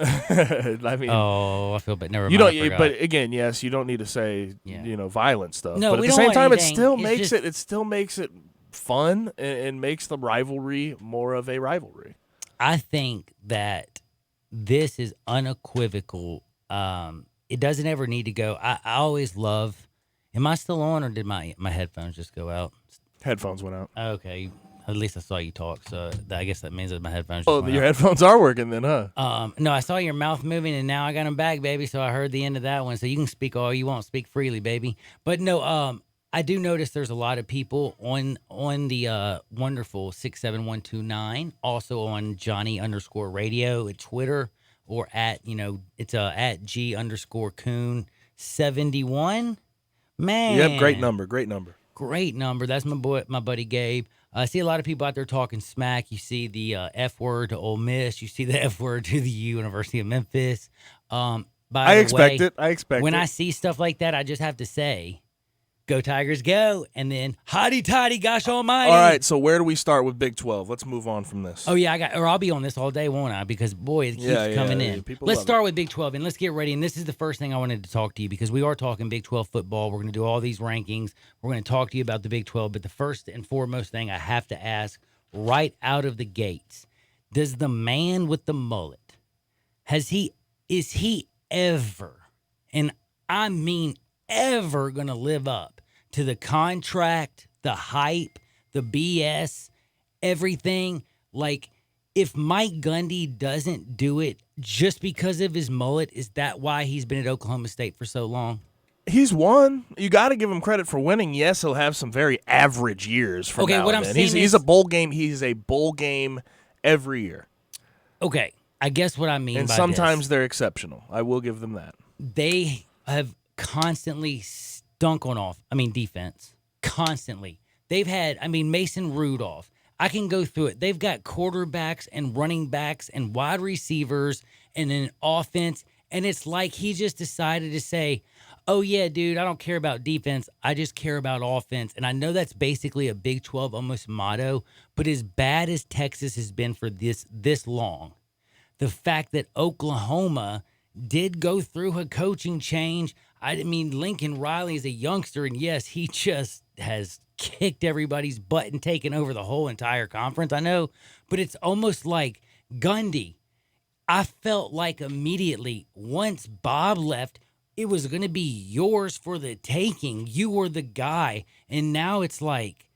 I mean, I feel bad. Never mind. You don't. But again, yes, you don't need to say violent stuff. No, but at we the don't same want time, anything. it still makes it fun and makes the rivalry more of a rivalry. I think that this is unequivocal. It doesn't ever need to go. I always love. Am I still on, or did my headphones just go out? Headphones went out. Okay. At least I saw you talk, so I guess that means that my headphones. Oh, your headphones are working then, huh? No, I saw your mouth moving, and now I got them back, baby. So I heard the end of that one. So you can speak all you want, speak freely, baby. But no, I do notice there's a lot of people on the wonderful 67129, also on Johnny_radio at Twitter, or at it's at G_Coon 71. Man, yep, great number. Great number. That's my buddy Gabe. I see a lot of people out there talking smack. You see the F word to Ole Miss. You see the F word to the University of Memphis. I expect it. When I see stuff like that, I just have to say, go Tigers, go. And then, hotty toddy, gosh almighty. All right, so where do we start with Big 12? Let's move on from this. Oh, yeah, I'll be on this all day, won't I? Because, boy, it keeps coming in. Let's start with Big 12, and let's get ready. And this is the first thing I wanted to talk to you, because we are talking Big 12 football. We're going to do all these rankings. We're going to talk to you about the Big 12. But the first and foremost thing I have to ask right out of the gates, does the man with the mullet, is he ever, and I mean ever, going to live up to the contract, the hype, the BS, everything? Like, if Mike Gundy doesn't do it just because of his mullet, is that why he's been at Oklahoma State for so long? He's won. You got to give him credit for winning. Yes, he'll have some very average years from now. What I'm saying he's a bowl game. He's a bowl game every year. Okay, I guess what I mean. And by sometimes they're exceptional. I will give them that. They have constantly stunk on defense. Constantly. They've had, Mason Rudolph. I can go through it. They've got quarterbacks and running backs and wide receivers and an offense. And it's like he just decided to say, oh, yeah, dude, I don't care about defense. I just care about offense. And I know that's basically a Big 12 almost motto. But as bad as Texas has been for this long, the fact that Oklahoma did go through a coaching change. Lincoln Riley is a youngster, and yes, he just has kicked everybody's butt and taken over the whole entire conference. I know, but it's almost like Gundy. I felt like immediately once Bob left, it was going to be yours for the taking. You were the guy, and now it's like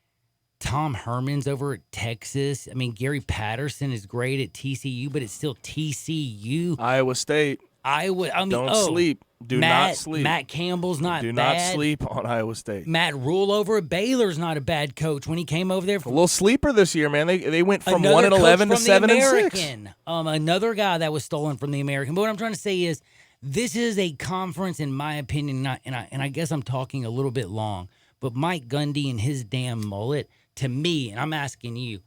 Tom Herman's over at Texas. Gary Patterson is great at TCU, but it's still TCU. Iowa State. Don't sleep. Do not sleep. Matt Campbell's not Do bad. not sleep on Iowa State. Matt Rule over at Baylor's not a bad coach. When he came over there, a little sleeper this year, man. They went from 1-11 to 7-6. Another guy that was stolen from the American. But what I'm trying to say is, this is a conference, in my opinion, and I guess I'm talking a little bit long, but Mike Gundy and his damn mullet, to me, and I'm asking you,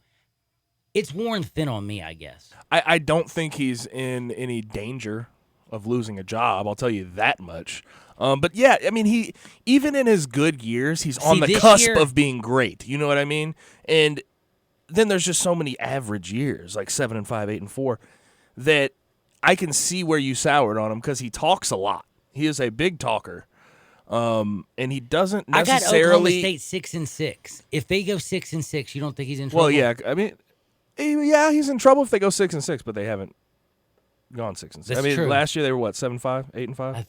it's worn thin on me, I guess. I don't think he's in any danger of losing a job. I'll tell you that much. But yeah, he even in his good years, he's on the cusp of being great. You know what I mean? And then there's just so many average years, like 7-5, 8-4, that I can see where you soured on him because he talks a lot. He is a big talker. And he doesn't necessarily. I got Oklahoma State 6-6. If they go 6-6, you don't think he's in trouble? Well, yeah. Yeah, he's in trouble if they go 6-6, but they haven't gone 6-6. That's true. Last year they were what, 7-5, 8-5,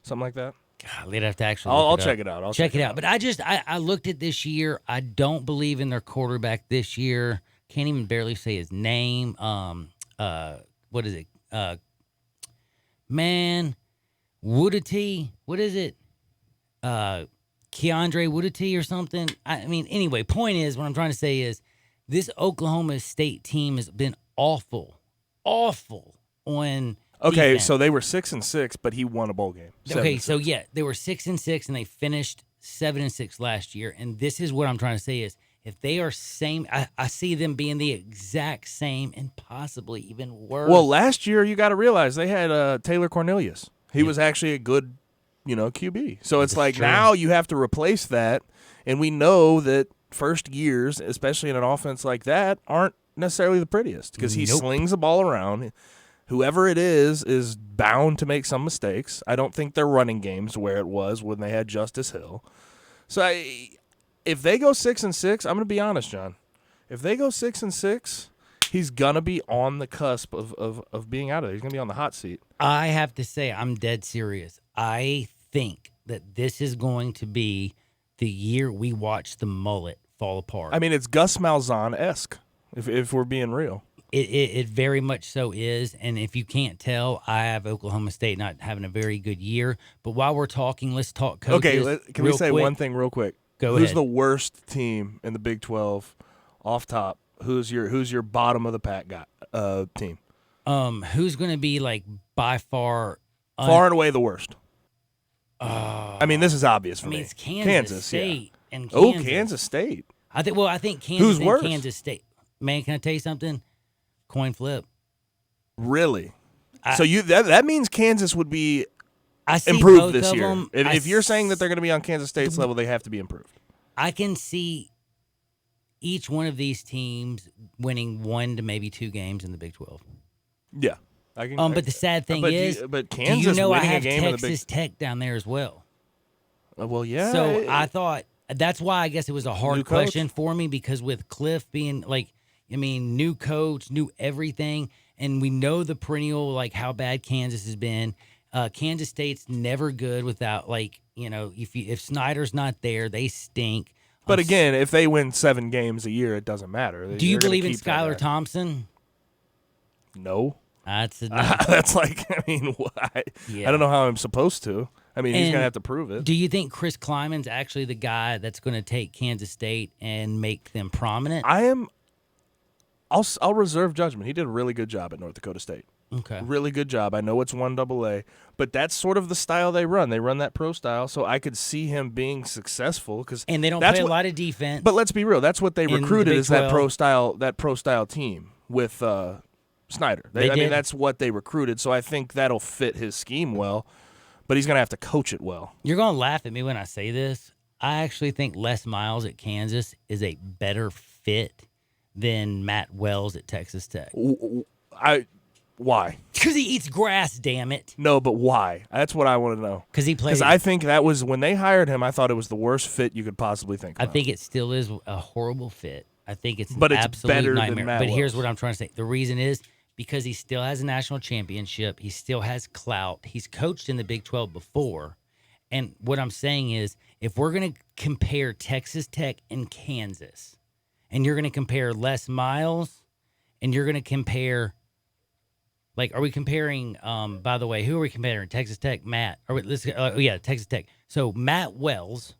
something like that. God, they'd have to actually. I'll check it out. I'll check it out. But I looked at this year. I don't believe in their quarterback this year. Can't even barely say his name. What is it? Man, Woodity, what is it? Keandre Woodity or something. I mean, anyway, point is, what I'm trying to say is this Oklahoma State team has been awful on Okay, defense. so they were 6-6, but he won a bowl game. Okay, so yeah, they were 6-6 and they finished 7-6 last year. And this is what I'm trying to say is if they are same, I see them being the exact same and possibly even worse. Well, last year you got to realize they had Taylor Cornelius. He was actually a good, QB. So it's like now you have to replace that, and we know that first years, especially in an offense like that, aren't necessarily the prettiest because he slings the ball around. Whoever it is bound to make some mistakes. I don't think their running game's where it was when they had Justice Hill. So if they go 6-6, I'm going to be honest, John. If they go 6-6, he's going to be on the cusp of being out of there. He's going to be on the hot seat. I have to say, I'm dead serious. I think that this is going to be the year we watch the mullet fall apart. I mean, it's Gus Malzahn-esque, if we're being real. It very much so is, and if you can't tell, I have Oklahoma State not having a very good year. But while we're talking, let's talk coaches. Okay, can we say one thing real quick? Go ahead. Who's the worst team in the Big 12 off top? Who's your bottom of the pack team? Who's going to be like by far and away the worst? I mean, this is obvious for me. It's Kansas State and Kansas. Oh, Kansas State. I think Kansas Who's and worse? Kansas State. Man, can I tell you something? Coin flip. Really? So that means Kansas would be I see improved both this of year. them. If you're saying that they're going to be on Kansas State's level, they have to be improved. I can see each one of these teams winning 1 to maybe 2 games in the Big 12. Yeah. But the sad thing is, Kansas do you know I winning a have game in the Texas Tech down there as well? Well, yeah. So I thought that's why I guess it was a hard New coach. question for me because with Cliff being new coach, new everything, and we know the perennial how bad Kansas has been. Kansas State's never good without if Snyder's not there, they stink. But again, if they win 7 games a year, it doesn't matter. Do you believe in Skylar Thompson? No. That's I don't know how I'm supposed to. I mean, he's going to have to prove it. Do you think Chris Kleiman's actually the guy that's going to take Kansas State and make them prominent? I'll reserve judgment. He did a really good job at North Dakota State. Okay. Really good job. I know it's 1AA, but that's sort of the style they run. They run that pro style, so I could see him being successful and they don't play a lot of defense. But let's be real. That's what they recruited the is that pro style team with Snyder. I mean, that's what they recruited, so I think that'll fit his scheme well, but he's going to have to coach it well. You're going to laugh at me when I say this. I actually think Les Miles at Kansas is a better fit than Matt Wells at Texas Tech. Why? Because he eats grass, damn it. No, but why? That's what I want to know. Because I think that was, when they hired him, I thought it was the worst fit you could possibly think of. I think it still is a horrible fit. I think it's an But it's absolute better than nightmare. Matt But here's Wells. what I'm trying to say. The reason is because he still has a national championship. He still has clout. He's coached in the Big 12 before. And what I'm saying is, if we're going to compare Texas Tech and Kansas, and you're going to compare Les Miles, and you're going to compare, are we comparing, by the way, who are we comparing? Texas Tech, Matt. Texas Tech. So Matt Wells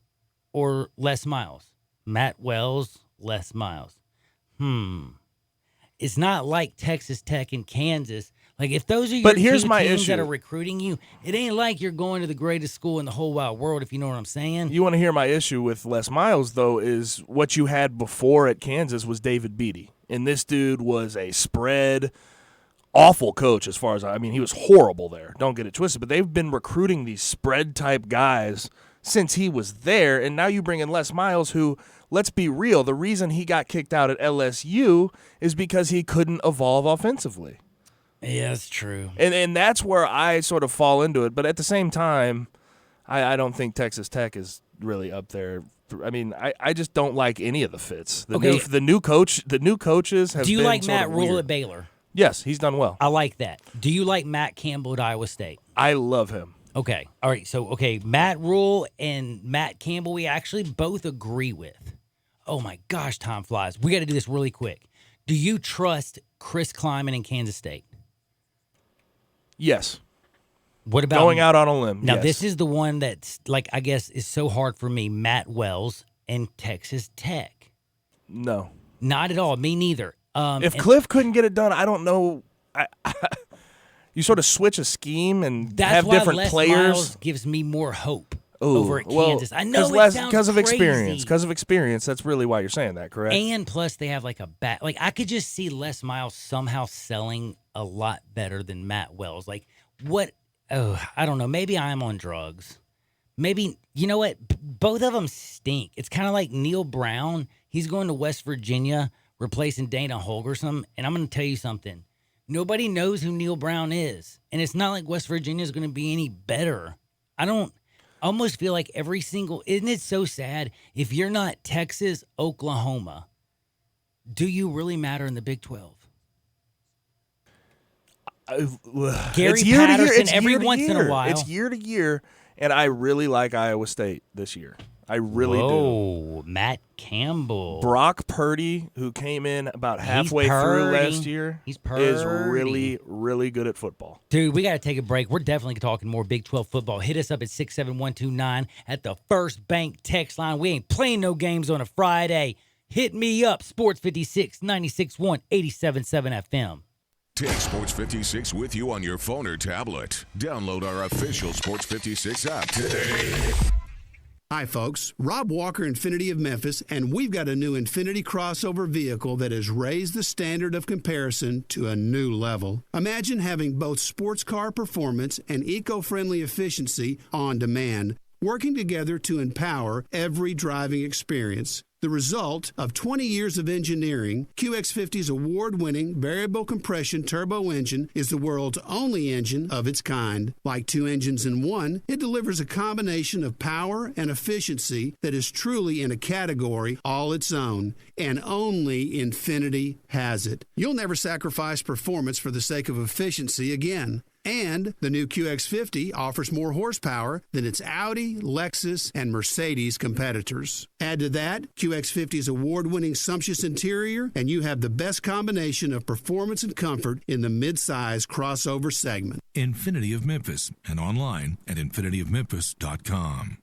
or Les Miles? Matt Wells, Les Miles. It's not like Texas Tech and Kansas. If those are your two teams that are recruiting you, it ain't like you're going to the greatest school in the whole wide world, if you know what I'm saying. You want to hear my issue with Les Miles, though, is what you had before at Kansas was David Beatty. And this dude was a spread, awful coach as far as, he was horrible there. Don't get it twisted. But they've been recruiting these spread-type guys since he was there. And now you bring in Les Miles, who, let's be real, the reason he got kicked out at LSU is because he couldn't evolve offensively. Yeah, that's true. And that's where I sort of fall into it. But at the same time, I don't think Texas Tech is really up there. I just don't like any of the fits. The new coaches have. Do you been like sort Matt of Rule weird. at Baylor? Yes, he's done well. I like that. Do you like Matt Campbell at Iowa State? I love him. Okay. All right. So, Matt Rule and Matt Campbell, we actually both agree with. Oh, my gosh, time flies. We got to do this really quick. Do you trust Chris Kleiman in Kansas State? Yes. What about going out on a limb? Now, yes. this is the one that's, like, I guess is so hard for me. Matt Wells and Texas Tech. No. Not at all. Me neither. If Cliff couldn't get it done, I don't know. You sort of switch a scheme and have different Les players. Miles gives me more hope over at Kansas. I know it sounds because of crazy. experience. Because of experience, that's really why you're saying that, correct? And plus, they have like a bat. Like I could just see Les Miles somehow selling a lot better than Matt Wells. Like what? Oh, I don't know. Maybe I'm on drugs. Maybe you know what? Both of them stink. It's kind of like Neil Brown. He's going to West Virginia, replacing Dana Holgorsen. And I'm going to tell you something. Nobody knows who Neil Brown is. And it's not like West Virginia is going to be any better. I almost feel like every single, isn't it so sad? If you're not Texas, Oklahoma, do you really matter in the Big 12? Gary Patterson every once in a while. It's year to year, and I really like Iowa State this year. I really do. Oh, Matt Campbell. Brock Purdy, who came in about halfway through last year, is really, really good at football. Dude, we got to take a break. We're definitely talking more Big 12 football. Hit us up at 67129 at the First Bank text line. We ain't playing no games on a Friday. Hit me up, Sports 56, 96.1, 87.7 FM. Take Sports 56 with you on your phone or tablet. Download our official Sports 56 app today. Hi, folks. Rob Walker, Infiniti of Memphis, and we've got a new Infiniti crossover vehicle that has raised the standard of comparison to a new level. Imagine having both sports car performance and eco-friendly efficiency on demand, working together to empower every driving experience. The result of 20 years of engineering, QX50's award-winning variable compression turbo engine is the world's only engine of its kind. Like two engines in one, it delivers a combination of power and efficiency that is truly in a category all its own, and only Infiniti has it. You'll never sacrifice performance for the sake of efficiency again. And the new QX50 offers more horsepower than its Audi, Lexus, and Mercedes competitors. Add to that QX50's award-winning sumptuous interior, and you have the best combination of performance and comfort in the mid-size crossover segment. Infiniti of Memphis, and online at infinityofmemphis.com.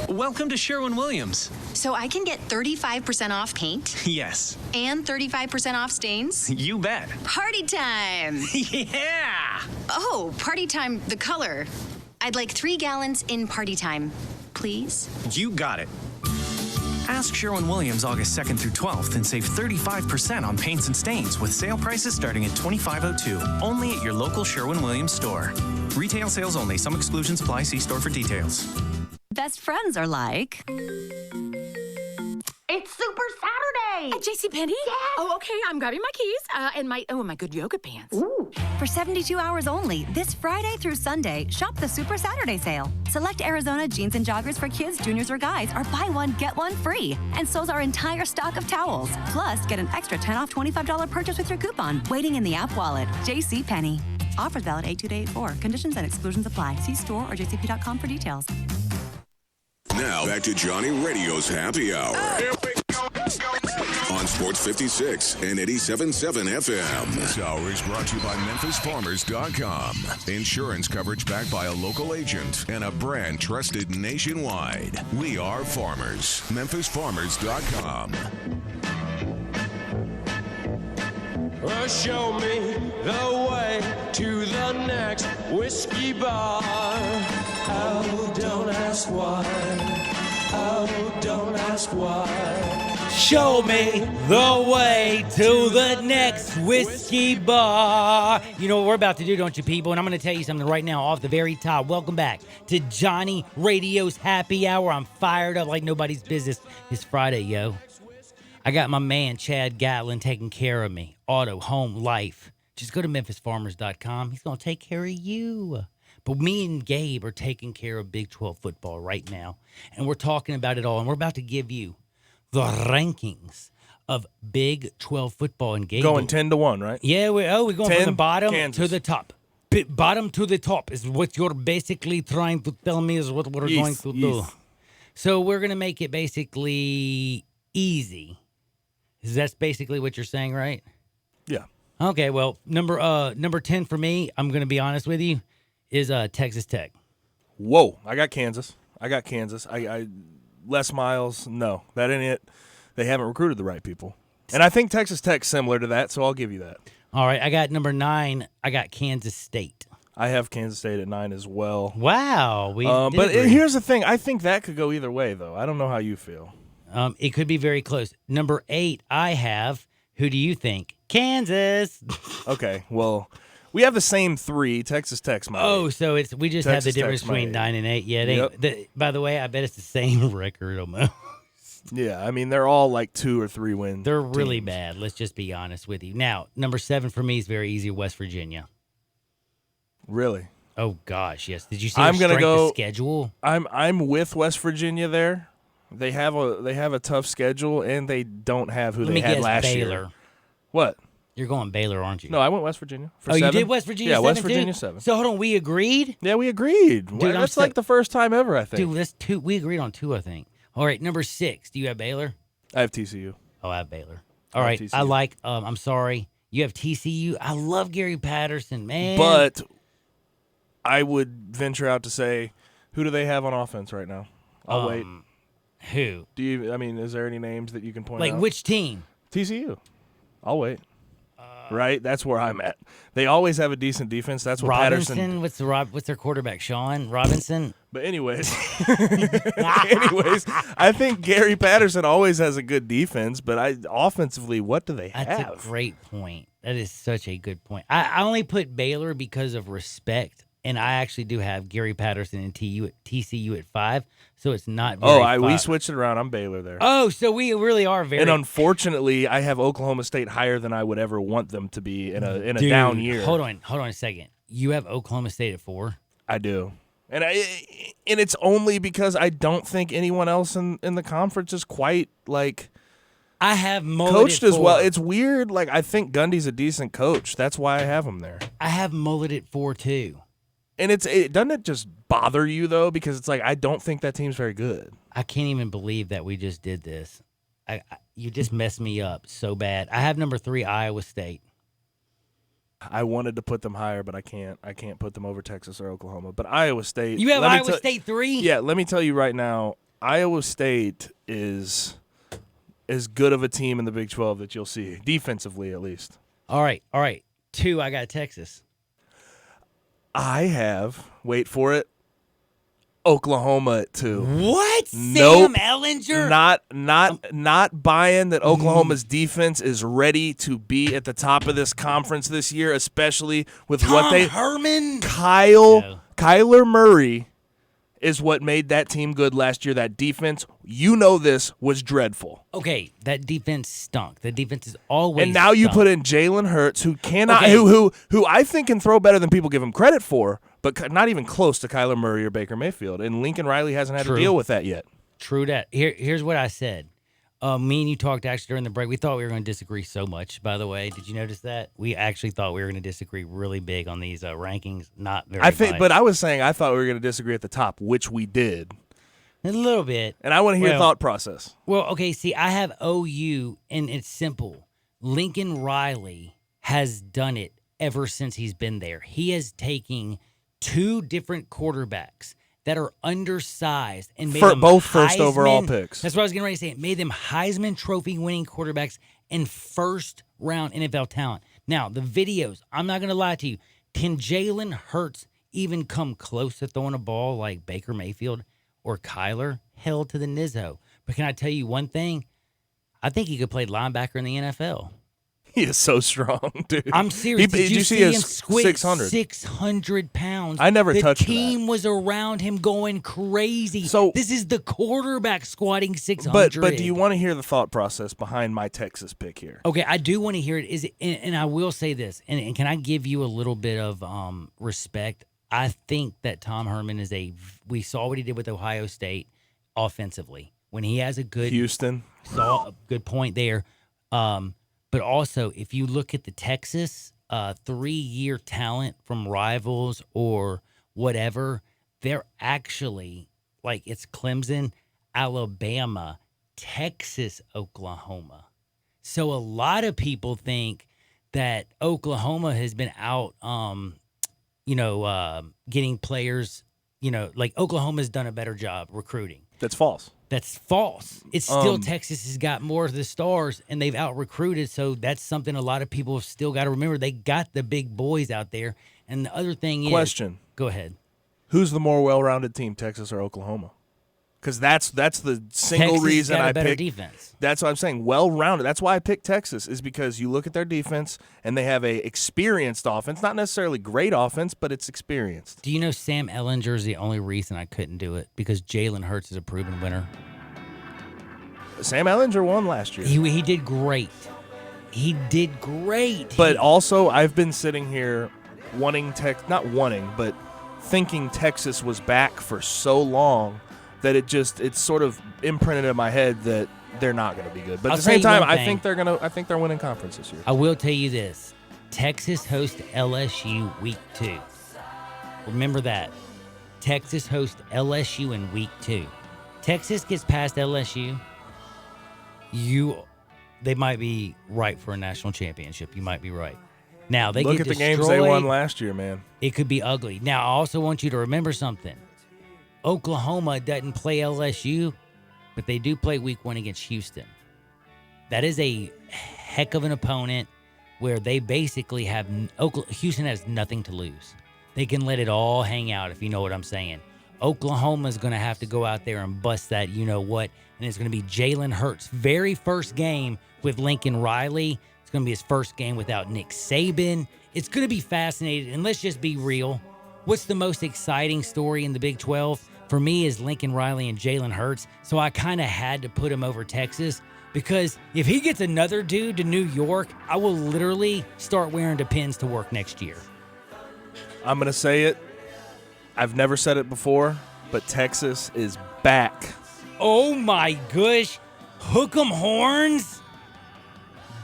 Welcome to Sherwin-Williams. So I can get 35% off paint? Yes. And 35% off stains? You bet. Party time! Yeah! Oh, party time, the color. I'd like 3 gallons in party time, please. You got it. Ask Sherwin-Williams August 2nd through 12th and save 35% on paints and stains with sale prices starting at $25.02. Only at your local Sherwin-Williams store. Retail sales only. Some exclusions apply. See store for details. Best friends are like... It's Super Saturday! At JCPenney? Yes! Oh, okay, I'm grabbing my keys and my good yoga pants. Ooh. For 72 hours only, this Friday through Sunday, shop the Super Saturday sale. Select Arizona jeans and joggers for kids, juniors, or guys are buy one, get one free. And so's our entire stock of towels. Plus, get an extra 10 off $25 purchase with your coupon. Waiting in the app wallet. JCPenney. Offers valid 8/2/84. Conditions and exclusions apply. See store or jcp.com for details. Now, back to Johnny Radio's Happy Hour. Here we go. On Sports 56 and 87.7 FM. This hour is brought to you by MemphisFarmers.com. Insurance coverage backed by a local agent and a brand trusted nationwide. We are farmers. MemphisFarmers.com. Show me the way to the next whiskey bar. Oh, don't ask why. Oh, don't ask why. Show me the way to the next whiskey bar. You know what we're about to do, don't you, people? And I'm going to tell you something right now off the very top. Welcome back to Johnny Radio's Happy Hour. I'm fired up like nobody's business. It's Friday, yo. I got my man, Chad Gatlin, taking care of me. Auto, home, life. Just go to MemphisFarmers.com. He's going to take care of you. But me and Gabe are taking care of Big 12 football right now. And we're talking about it all. And we're about to give you the rankings of Big 12 football. And Gabe, going 10-1, right? Yeah, we're going 10, from the bottom Kansas. to the top. Bottom to the top is what you're basically trying to tell me is what we're going to do. So we're going to make it basically easy. That's basically what you're saying, right? Yeah. Okay, well, number 10 for me, I'm going to be honest with you, is Texas Tech. Whoa, I got Kansas. I Les Miles, no, that ain't it. They haven't recruited the right people. And I think Texas Tech's similar to that, so I'll give you that. All right, I got number 9. I got Kansas State. I have Kansas State at 9 as well. Wow. But here's the thing. I think that could go either way, though. I don't know how you feel. It could be very close. Number 8, I have, who do you think? Kansas. Okay, well, we have the same 3. Texas Tech's my 8. Oh, so we just have the difference between 9 and 8. Yeah, by the way, I bet it's the same record almost. Yeah, I mean, they're all like 2 or 3 wins. They're really bad. Let's just be honest with you. Now, number 7 for me is very easy, West Virginia. Really? Oh gosh, yes. Did you see the schedule? I'm with West Virginia there. They have a tough schedule, and they don't have who they had last year. What? You're going Baylor, aren't you? No, I went West Virginia. For 7. You did West Virginia? Yeah, 7 West Virginia too? 7. So hold on, we agreed. Yeah, we agreed. Dude, that's like the first time ever, I think. Dude, that's 2. We agreed on 2, I think. All right, number 6. Do you have Baylor? I have TCU. Oh, I have Baylor. All right, TCU. I like. I'm sorry, you have TCU. I love Gary Patterson, man. But I would venture out to say, who do they have on offense right now? I'll wait. Who? Is there any names that you can point out? Like which team? TCU. I'll wait. Right? That's where I'm at. They always have a decent defense. That's what Patterson. What's their quarterback? Sean Robinson? But anyways, I think Gary Patterson always has a good defense, but offensively, what do they have? That's a great point. That is such a good point. I only put Baylor because of respect, and I actually do have Gary Patterson and TCU at 5, so it's not very we switched it around. I'm Baylor there. Oh, so we really are very. And unfortunately, I have Oklahoma State higher than I would ever want them to be in a down year. Hold on a second. You have Oklahoma State at 4? I do. And it's only because I don't think anyone else in the conference is quite like I have Mullet coached at 4. as well. It's weird. Like I think Gundy's a decent coach. That's why I have him there. I have Mullet at 4 too. And doesn't it just bother you though, because it's like I don't think that team's very good. I can't even believe that we just did this. You just messed me up so bad. I have number 3 Iowa State. I wanted to put them higher, but I can't. I can't put them over Texas or Oklahoma. But Iowa State. You have Iowa State 3? Yeah, let me tell you right now, Iowa State is as good of a team in the Big 12 that you'll see, defensively at least. All right. 2, I got Texas. I have, wait for it, Oklahoma at 2. What? Nope. Sam Ehlinger? Not buying that Oklahoma's defense is ready to be at the top of this conference this year, especially with Herman? Kyler Murray is what made that team good last year. That defense, this, was dreadful. Okay, that defense stunk. The defense is always And now you put in Jalen Hurts, who cannot, who I think can throw better than people give him credit for, but not even close to Kyler Murray or Baker Mayfield. And Lincoln Riley hasn't had to deal with that yet. True that. Here's what I said. Me and you talked actually during the break. We thought we were going to disagree so much, by the way. Did you notice that? We actually thought we were going to disagree really big on these rankings. Not very much. But I was saying I thought we were going to disagree at the top, which we did. A little bit. And I want to hear your thought process. Well, okay, see, I have OU, and it's simple. Lincoln Riley has done it ever since he's been there. He is taking 2 different quarterbacks that are undersized and made them both first overall picks. That's what I was getting ready to say. It made them Heisman Trophy winning quarterbacks and first round NFL talent. Now, the videos, I'm not going to lie to you. Can Jalen Hurts even come close to throwing a ball like Baker Mayfield or Kyler? Hell to the Nizzo. But can I tell you one thing? I think he could play linebacker in the NFL. He is so strong, dude. I'm serious. Did you see him squat 600 pounds? I never touched that. The team was around him going crazy. So this is the quarterback squatting 600. But do you want to hear the thought process behind my Texas pick here? Okay, I do want to hear it. And I will say this, and can I give you a little bit of respect? I think that Tom Herman we saw what he did with Ohio State offensively. When he has a good Houston. Saw a good point there. But also, if you look at the Texas 3-year talent from rivals or whatever, they're actually, like, it's Clemson, Alabama, Texas, Oklahoma. So a lot of people think that Oklahoma has been out, getting players, like Oklahoma's done a better job recruiting. That's false. That's false. It's still Texas has got more of the stars, and they've out-recruited, so that's something a lot of people have still got to remember. They got the big boys out there. And the other thing is... Question. Go ahead. Who's the more well-rounded team, Texas or Oklahoma? Because that's the single Texas reason got a I better picked. Defense. That's what I'm saying. Well-rounded. That's why I picked Texas, is because you look at their defense and they have a experienced offense. Not necessarily great offense, but it's experienced. Do you know Sam Ehlinger is the only reason I couldn't do it? Because Jalen Hurts is a proven winner. Sam Ehlinger won last year. He did great. He did great. But also, I've been sitting here but thinking Texas was back for so long that it's sort of imprinted in my head that they're not going to be good. But at the same time, I think they're winning conference this year. I will tell you this: Texas hosts LSU week 2. Remember that. Texas hosts LSU in week 2. Texas gets past LSU. They might be right for a national championship. You might be right. Now they look at the games they won last year, man. It could be ugly. Now I also want you to remember something. Oklahoma doesn't play LSU, but they do play week 1 against Houston. That is a heck of an opponent where they basically Houston has nothing to lose. They can let it all hang out, if you know what I'm saying. Oklahoma's going to have to go out there and bust that you-know-what, and it's going to be Jalen Hurts' very first game with Lincoln Riley. It's going to be his first game without Nick Saban. It's going to be fascinating, and let's just be real. What's the most exciting story in the Big 12? For me is Lincoln Riley and Jalen Hurts, so I kind of had to put him over Texas because if he gets another dude to New York, I will literally start wearing the pins to work next year. I'm going to say it. I've never said it before, but Texas is back. Oh my gosh. Hook 'em horns.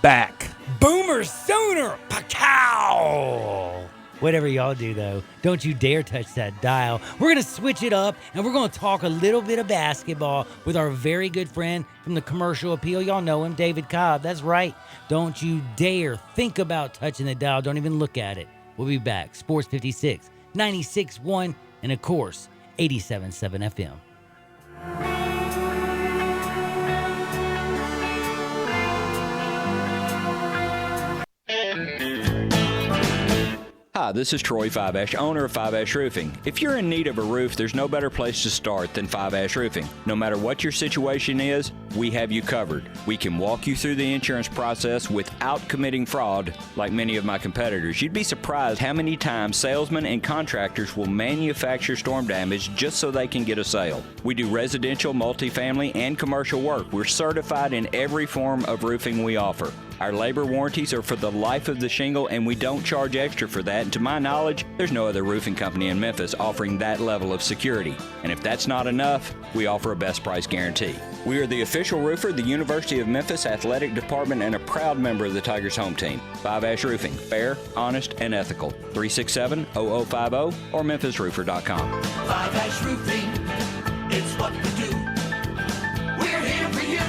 Back. Boomer Sooner. Pacow. Whatever y'all do, though, don't you dare touch that dial. We're going to switch it up, and we're going to talk a little bit of basketball with our very good friend from the Commercial Appeal. Y'all know him, David Cobb. That's right. Don't you dare think about touching the dial. Don't even look at it. We'll be back. Sports 56, 96.1, and, of course, 87.7 FM. Hi, this is Troy Five Ash, owner of Five Ash Roofing. If you're in need of a roof, there's no better place to start than Five Ash Roofing. No matter what your situation is, we have you covered. We can walk you through the insurance process without committing fraud like many of my competitors. You'd be surprised how many times salesmen and contractors will manufacture storm damage just so they can get a sale. We do residential, multifamily, and commercial work. We're certified in every form of roofing we offer. Our labor warranties are for the life of the shingle, and we don't charge extra for that. And to my knowledge, there's no other roofing company in Memphis offering that level of security. And if that's not enough, we offer a best price guarantee. We are the official roofer of the University of Memphis Athletic Department and a proud member of the Tigers home team. Five Ash Roofing, fair, honest, and ethical. 367-0050 or memphisroofer.com. Five Ash Roofing, it's what we do. We're here for you.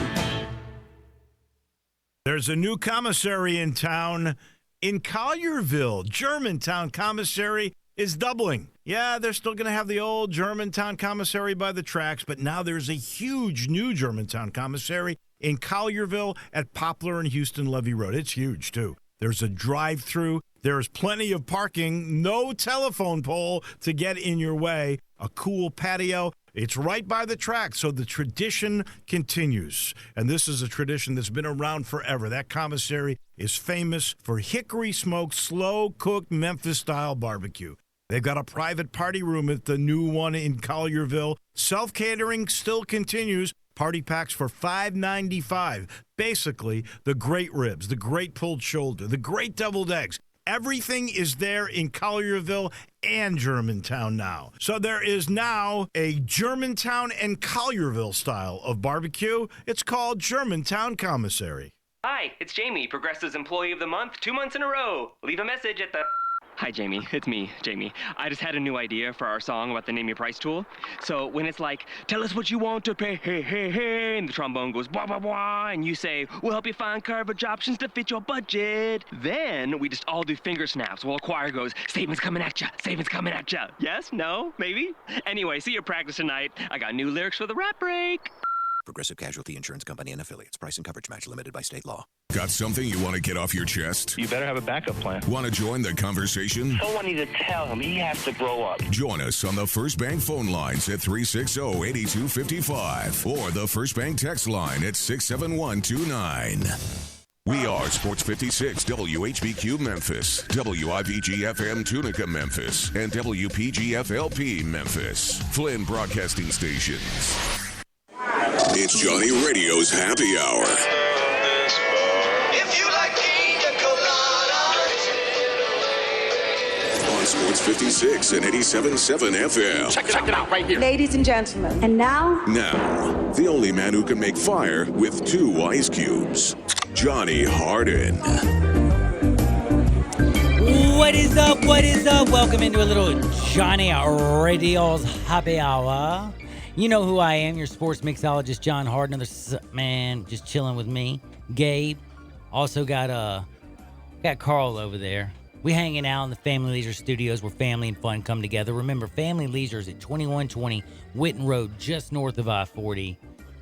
There's a new commissary in town in Collierville. Germantown Commissary is doubling. Yeah, they're still going to have the old Germantown Commissary by the tracks, but now there's a huge new Germantown Commissary in Collierville at Poplar and Houston Levee Road. It's huge, too. There's a drive-through. There's plenty of parking. No telephone pole to get in your way. A cool patio. It's right by the track, so the tradition continues. And this is a tradition that's been around forever. That commissary is famous for hickory-smoked, slow-cooked Memphis-style barbecue. They've got a private party room at the new one in Collierville. Self-catering still continues. Party packs for $5.95. Basically, the great ribs, the great pulled shoulder, the great deviled eggs. Everything is there in Collierville and Germantown now. So there is now a Germantown and Collierville style of barbecue. It's called Germantown Commissary. Hi, it's Jamie, Progressive's Employee of the Month, 2 months in a row. Leave a message at the... Hi, Jamie. It's me, Jamie. I just had a new idea for our song about the Name Your Price tool. So when it's like, tell us what you want to pay, hey, hey, hey, and the trombone goes, blah, blah, blah, and you say, we'll help you find coverage options to fit your budget. Then we just all do finger snaps while a choir goes, savings coming at ya, savings coming at ya. Yes? No? Maybe? Anyway, see you at practice tonight. I got new lyrics for the rap break. Progressive Casualty Insurance Company and Affiliates. Price and coverage match limited by state law. Got something you want to get off your chest? You better have a backup plan. Want to join the conversation? Someone needs to tell him he has to grow up. Join us on the First Bank phone lines at 360-8255 or the First Bank text line at 67129. We are Sports 56 WHBQ Memphis, WIVG-FM Tunica Memphis, and WPG-FLP Memphis. Flynn Broadcasting Stations. It's Johnny Radio's Happy Hour. If you like pina coladas. On Sports 56 and 87.7 FM. Check it out right here. Ladies and gentlemen. And now? Now, the only man who can make fire with 2 ice cubes, Johnny Harden. What is up? What is up? Welcome into a little Johnny Radio's Happy Hour. You know who I am, your sports mixologist, John Harden. Another man just chilling with me. Gabe. Also got Carl over there. We hanging out in the Family Leisure Studios where family and fun come together. Remember, Family Leisure is at 2120 Witten Road, just north of I-40.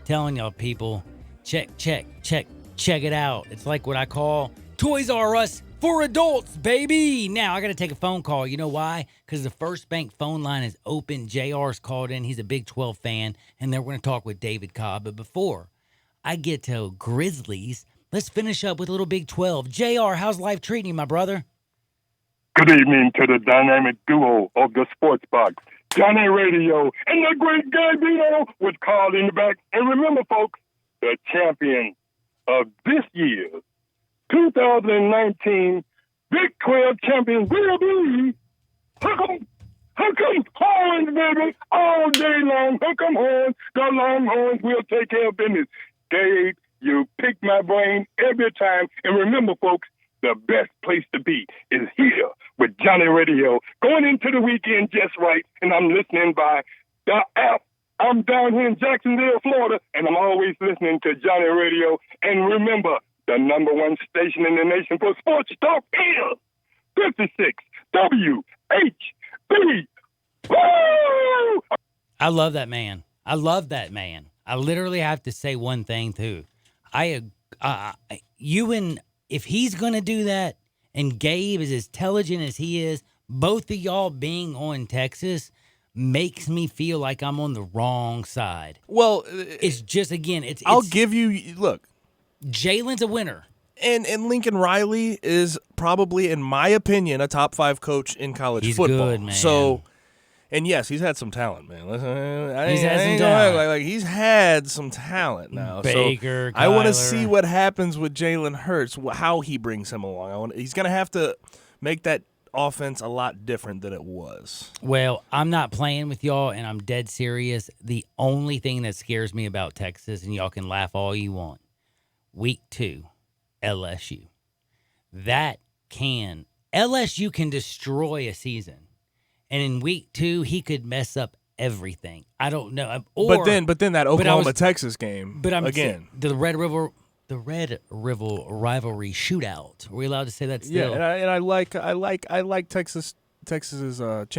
Telling y'all people, check it out. It's like what I call Toys R Us for adults, baby. Now, I got to take a phone call. You know why? Because the First Bank phone line is open. JR's called in. He's a Big 12 fan, and then we're going to talk with David Cobb. But before I get to Grizzlies, let's finish up with a little Big 12. JR, how's life treating you, my brother? Good evening to the dynamic duo of the Sports Box, Johnny Radio, and the great Gabino with Carl in the back. And remember, folks, the champion of this year, 2019 Big 12 champions will be Hook 'em Horns, baby, all day long. Hook 'em Horns. The Longhorns will take care of business. Dave, you pick my brain every time. And remember, folks, the best place to be is here with Johnny Radio. Going into the weekend just right, and I'm listening by the app. I'm down here in Jacksonville, Florida, and I'm always listening to Johnny Radio. And remember, the number one station in the nation for sports talk is 56 WHB. Woo! I love that man. I literally have to say one thing, too. If he's going to do that, and Gabe is as intelligent as he is, both of y'all being on Texas makes me feel like I'm on the wrong side. Well, it's just, again, I'll give you, look. Jalen's a winner. And Lincoln Riley is probably, in my opinion, a top 5 coach in college football. Good, man. So, and yes, he's had some talent, man. He's had some talent. He's had some talent now. Baker, so I want to Kyler. see what happens with Jalen Hurts, how he brings him along. He's going to have to make that offense a lot different than it was. Well, I'm not playing with y'all, and I'm dead serious. The only thing that scares me about Texas, and y'all can laugh all you want, Week 2, LSU. LSU can destroy a season. And in Week 2, he could mess up everything. I don't know. But then that Oklahoma-Texas game, but I'm again. The Red River rivalry shootout. Are we allowed to say that still? Yeah, and I like Texas's chances in that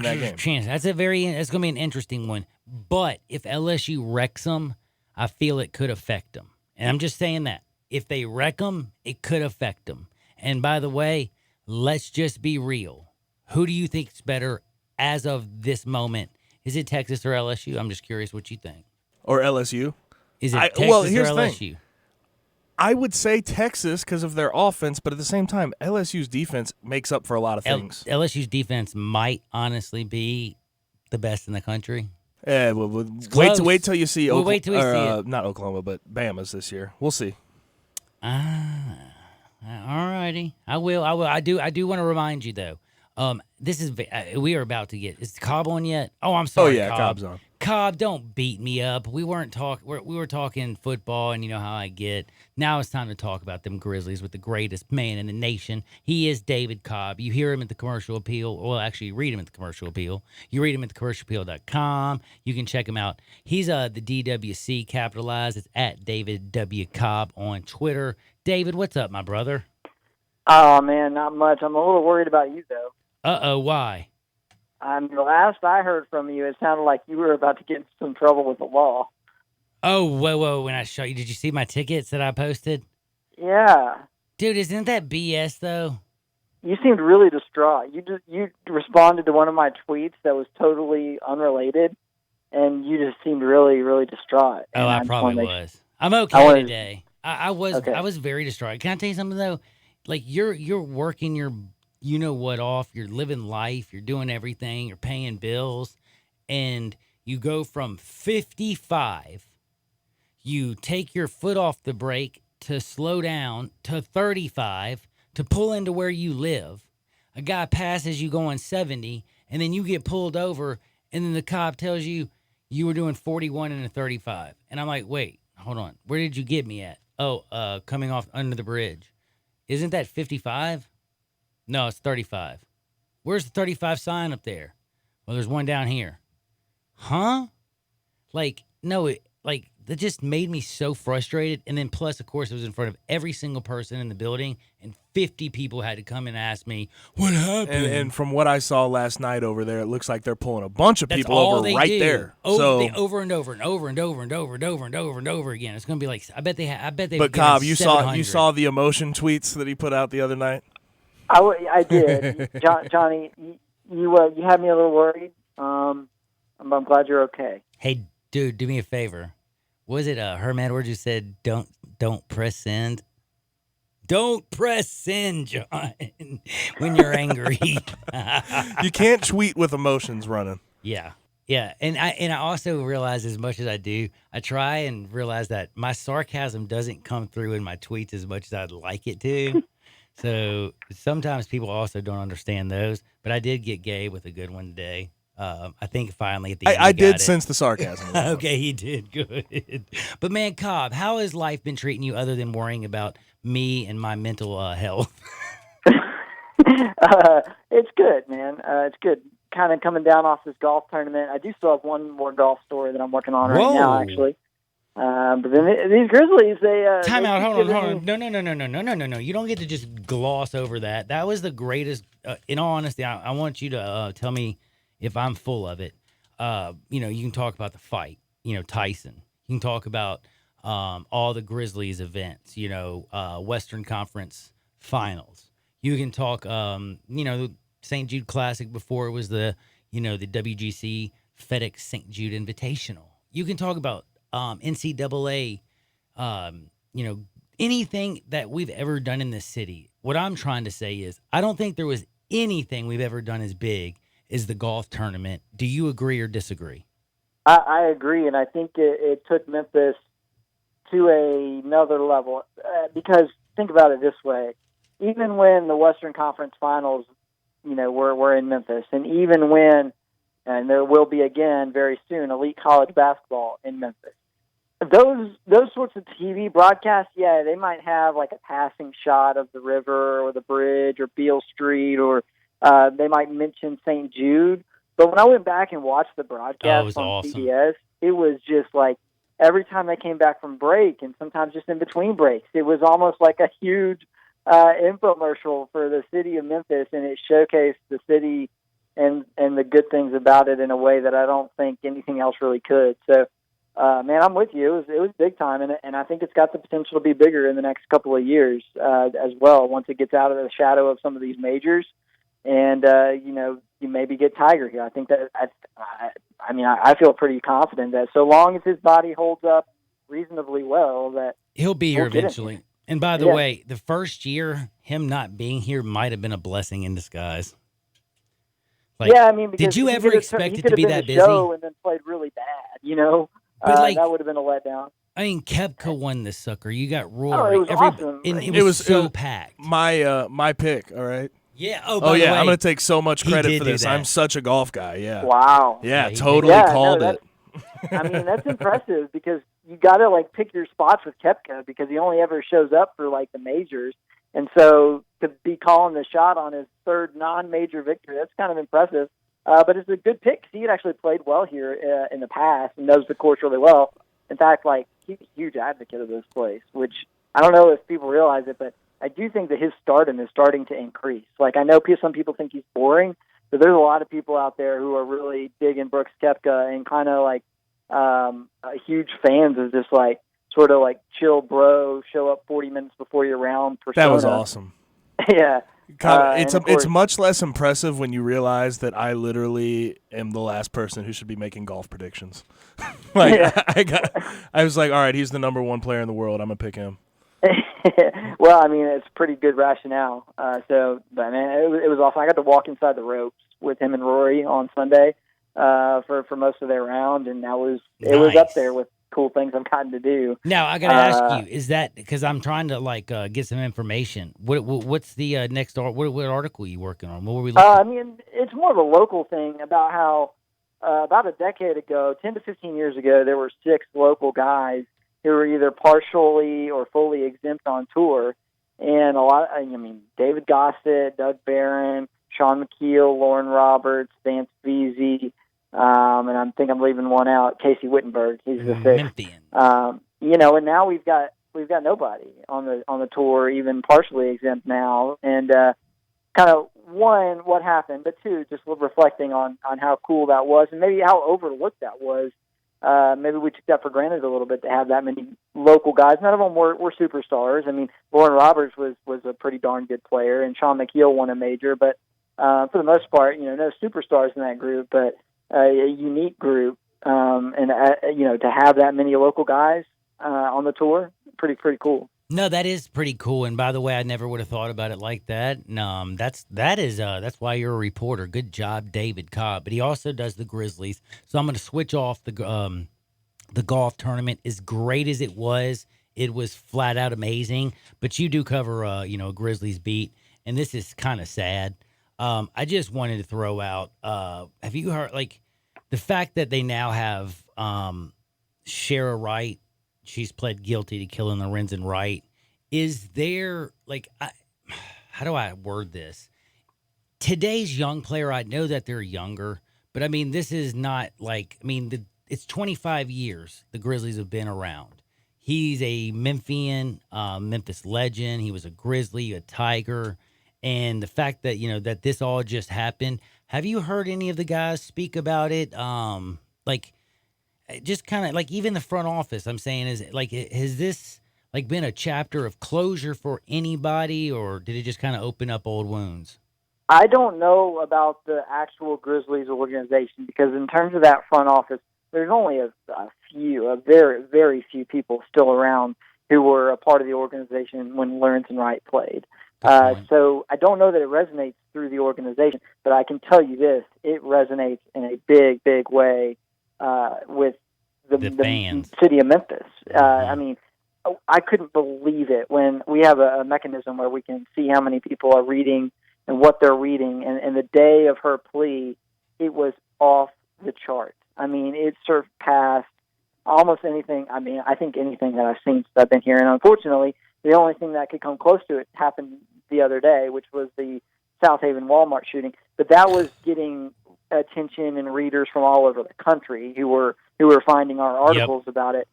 game. Chance. That's going to be an interesting one. But if LSU wrecks them, I feel it could affect them. And I'm just saying that. If they wreck them, it could affect them. And by the way, let's just be real. Who do you think is better as of this moment? Is it Texas or LSU? I'm just curious what you think. Or LSU? Is it Texas or LSU? Thing. I would say Texas because of their offense, but at the same time, LSU's defense makes up for a lot of things. LSU's defense might honestly be the best in the country. Yeah, well, wait till you see wait till we see it. Not Oklahoma, but Bama's this year. We'll see. All righty. I will. I do want to remind you though. This is we are about to get. Is Cobb on yet? Oh, I'm sorry. Oh yeah, Cobb. Cobb's on. Cobb, don't beat me up. We were talking football, and you know how I get. Now it's time to talk about them Grizzlies with the greatest man in the nation. He is David Cobb. You hear him at the Commercial Appeal. Well, actually, you read him at the Commercial Appeal. You read him at thecommercialappeal.com. You can check him out. He's the DWC capitalized. It's at David W. Cobb on Twitter. David, what's up, my brother? Oh, man, not much. I'm a little worried about you, though. Uh-oh, why? The last I heard from you, it sounded like you were about to get in some trouble with the law. Oh, whoa, when I showed you, did you see my tickets that I posted? Yeah. Dude, isn't that BS, though? You seemed really distraught. You responded to one of my tweets that was totally unrelated, and you just seemed really, really distraught. Oh, I probably was. I'm okay today. I was very distraught. Can I tell you something, though? Like, you're working your you-know-what off, you're living life, you're doing everything, you're paying bills, and you go from 55, you take your foot off the brake to slow down to 35 to pull into where you live. A guy passes you going 70, and then you get pulled over, and then the cop tells you you were doing 41 and a 35. And I'm like, wait, hold on. Where did you get me at? Oh, coming off under the bridge. Isn't that 55? No, it's 35. Where's the 35 sign up there? Well, there's one down here. Huh? Like, no, that just made me so frustrated. And then plus, of course, it was in front of every single person in the building, and 50 people had to come and ask me, what happened? And from what I saw last night over there, it looks like they're pulling a bunch of people over right there. Over and over again. It's going to be like, I bet they. But Cobb, you saw the emotion tweets that he put out the other night? I did. Johnny, you had me a little worried. I'm glad you're okay. Hey, dude, do me a favor. Was it Herm Edwards who said, don't press send? Don't press send, John, when you're angry. You can't tweet with emotions running. Yeah. Yeah, and I also realize, as much as I do, I try and realize that my sarcasm doesn't come through in my tweets as much as I'd like it to. So sometimes people also don't understand those, but I did get Gabe with a good one today. I think finally at the end I did sense the sarcasm. Okay, he did good. But man, Cobb, how has life been treating you other than worrying about me and my mental health? It's good, man. It's good. Kind of coming down off this golf tournament. I do still have one more golf story that I'm working on right now, actually. But then these Grizzlies, Time out. Hold on. No. You don't get to just gloss over that. That was the greatest. In all honesty, I want you to tell me if I'm full of it. You can talk about the fight. Tyson. You can talk about all the Grizzlies events. Western Conference Finals. You can talk. The St. Jude Classic before it was the WGC FedEx St. Jude Invitational. You can talk about NCAA, anything that we've ever done in this city. What I'm trying to say is I don't think there was anything we've ever done as big as the golf tournament. Do you agree or disagree? I agree, and I think it took Memphis to another level because think about it this way. Even when the Western Conference Finals, were in Memphis, and even when, and there will be again very soon, elite college basketball in Memphis. Those sorts of TV broadcasts, yeah, they might have like a passing shot of the river or the bridge or Beale Street, or they might mention St. Jude. But when I went back and watched the broadcast on awesome. CBS, it was just like every time they came back from break, and sometimes just in between breaks, it was almost like a huge infomercial for the city of Memphis, and it showcased the city and the good things about it in a way that I don't think anything else really could. So, man, I'm with you. It was big time, and I think it's got the potential to be bigger in the next couple of years as well. Once it gets out of the shadow of some of these majors, and you maybe get Tiger here. I think that I feel pretty confident that so long as his body holds up reasonably well, that he'll be here eventually. And by the way, the first year, him not being here might have been a blessing in disguise. Did you ever expect it to be that busy? And then played really bad, But that would have been a letdown. I mean, Koepka won this sucker. You got Rory. Oh, it was awesome. And it was so packed. My pick, all right? Yeah. Oh, by the way, I'm going to take so much credit for this. I'm such a golf guy, yeah. Wow. Yeah, totally called it. I mean, that's impressive because you got to like pick your spots with Koepka because he only ever shows up for like the majors. And so to be calling the shot on his third non-major victory, that's kind of impressive. But it's a good pick because he had actually played well here in the past and knows the course really well. In fact, like he's a huge advocate of this place, which I don't know if people realize it, but I do think that his stardom is starting to increase. Like I know some people think he's boring, but there's a lot of people out there who are really digging Brooks Koepka and kind of like huge fans of this like sort of like chill bro, show up 40 minutes before your round persona. That was awesome. Yeah. It's much less impressive when you realize that I literally am the last person who should be making golf predictions. Like I was like, all right, he's the number one player in the world. I'm gonna pick him. Well, I mean, it's pretty good rationale. But man, it was awesome. I got to walk inside the ropes with him and Rory on Sunday for most of their round, and it was up there with cool things I've gotten to do. Now I gotta ask you: is that because I'm trying to like get some information? What's the next what article are you working on? What were we looking? I mean, it's more of a local thing about how about a decade ago, 10 to 15 years ago, there were 6 local guys who were either partially or fully exempt on tour, and David Gossett, Doug Barron, Sean McKeel, Lauren Roberts, Vance Veazey. And I think I'm leaving one out. Casey Wittenberg, he's the 6th. And now we've got nobody on the tour, even partially exempt now. And kind of one, what happened, but two, just reflecting on how cool that was, and maybe how overlooked that was. Maybe we took that for granted a little bit to have that many local guys. None of them were superstars. I mean, Lauren Roberts was a pretty darn good player, and Sean McKeel won a major. But for the most part, no superstars in that group, but a unique group, and to have that many local guys on the tour, pretty cool. No, that is pretty cool. And by the way, I never would have thought about it like that. That's why you're a reporter. Good job, David Cobb. But he also does the Grizzlies. So I'm going to switch off the golf tournament. As great as it was flat out amazing. But you do cover a Grizzlies beat, and this is kind of sad. I just wanted to throw out. Have you heard like the fact that they now have Shara Wright? She's pled guilty to killing Lorenzen Wright. Is there like, how do I word this? Today's young player, I know that they're younger, but I mean, this is not like, it's 25 years the Grizzlies have been around. He's a Memphian, Memphis legend. He was a Grizzly, a Tiger. And the fact that, that this all just happened. Have you heard any of the guys speak about it? Just kind of like even the front office, I'm saying, has this like been a chapter of closure for anybody, or did it just kind of open up old wounds? I don't know about the actual Grizzlies organization because in terms of that front office, there's only a very, very few people still around who were a part of the organization when Lorenzen Wright played. So I don't know that it resonates through the organization, but I can tell you this, it resonates in a big, big way with the fans. City of Memphis. I couldn't believe it when we have a mechanism where we can see how many people are reading and what they're reading. And the day of her plea, it was off the charts. It surpassed almost anything. I think anything that I've seen since I've been here. And unfortunately, the only thing that could come close to it happened the other day, which was the South Haven Walmart shooting. But that was getting attention and readers from all over the country who were finding our articles about it.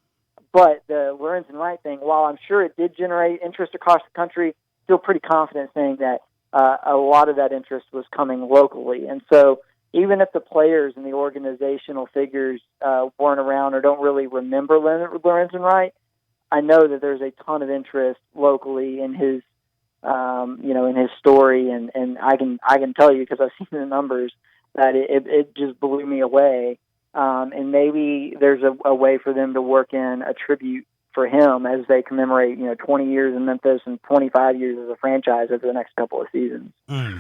But the Lorenzen Wright thing, while I'm sure it did generate interest across the country, still pretty confident saying that a lot of that interest was coming locally. And so even if the players and the organizational figures weren't around or don't really remember Lorenzen Wright, I know that there's a ton of interest locally in his, in his story, and I can tell you because I've seen the numbers that it just blew me away. And maybe there's a way for them to work in a tribute for him as they commemorate, 20 years in Memphis and 25 years as a franchise over the next couple of seasons.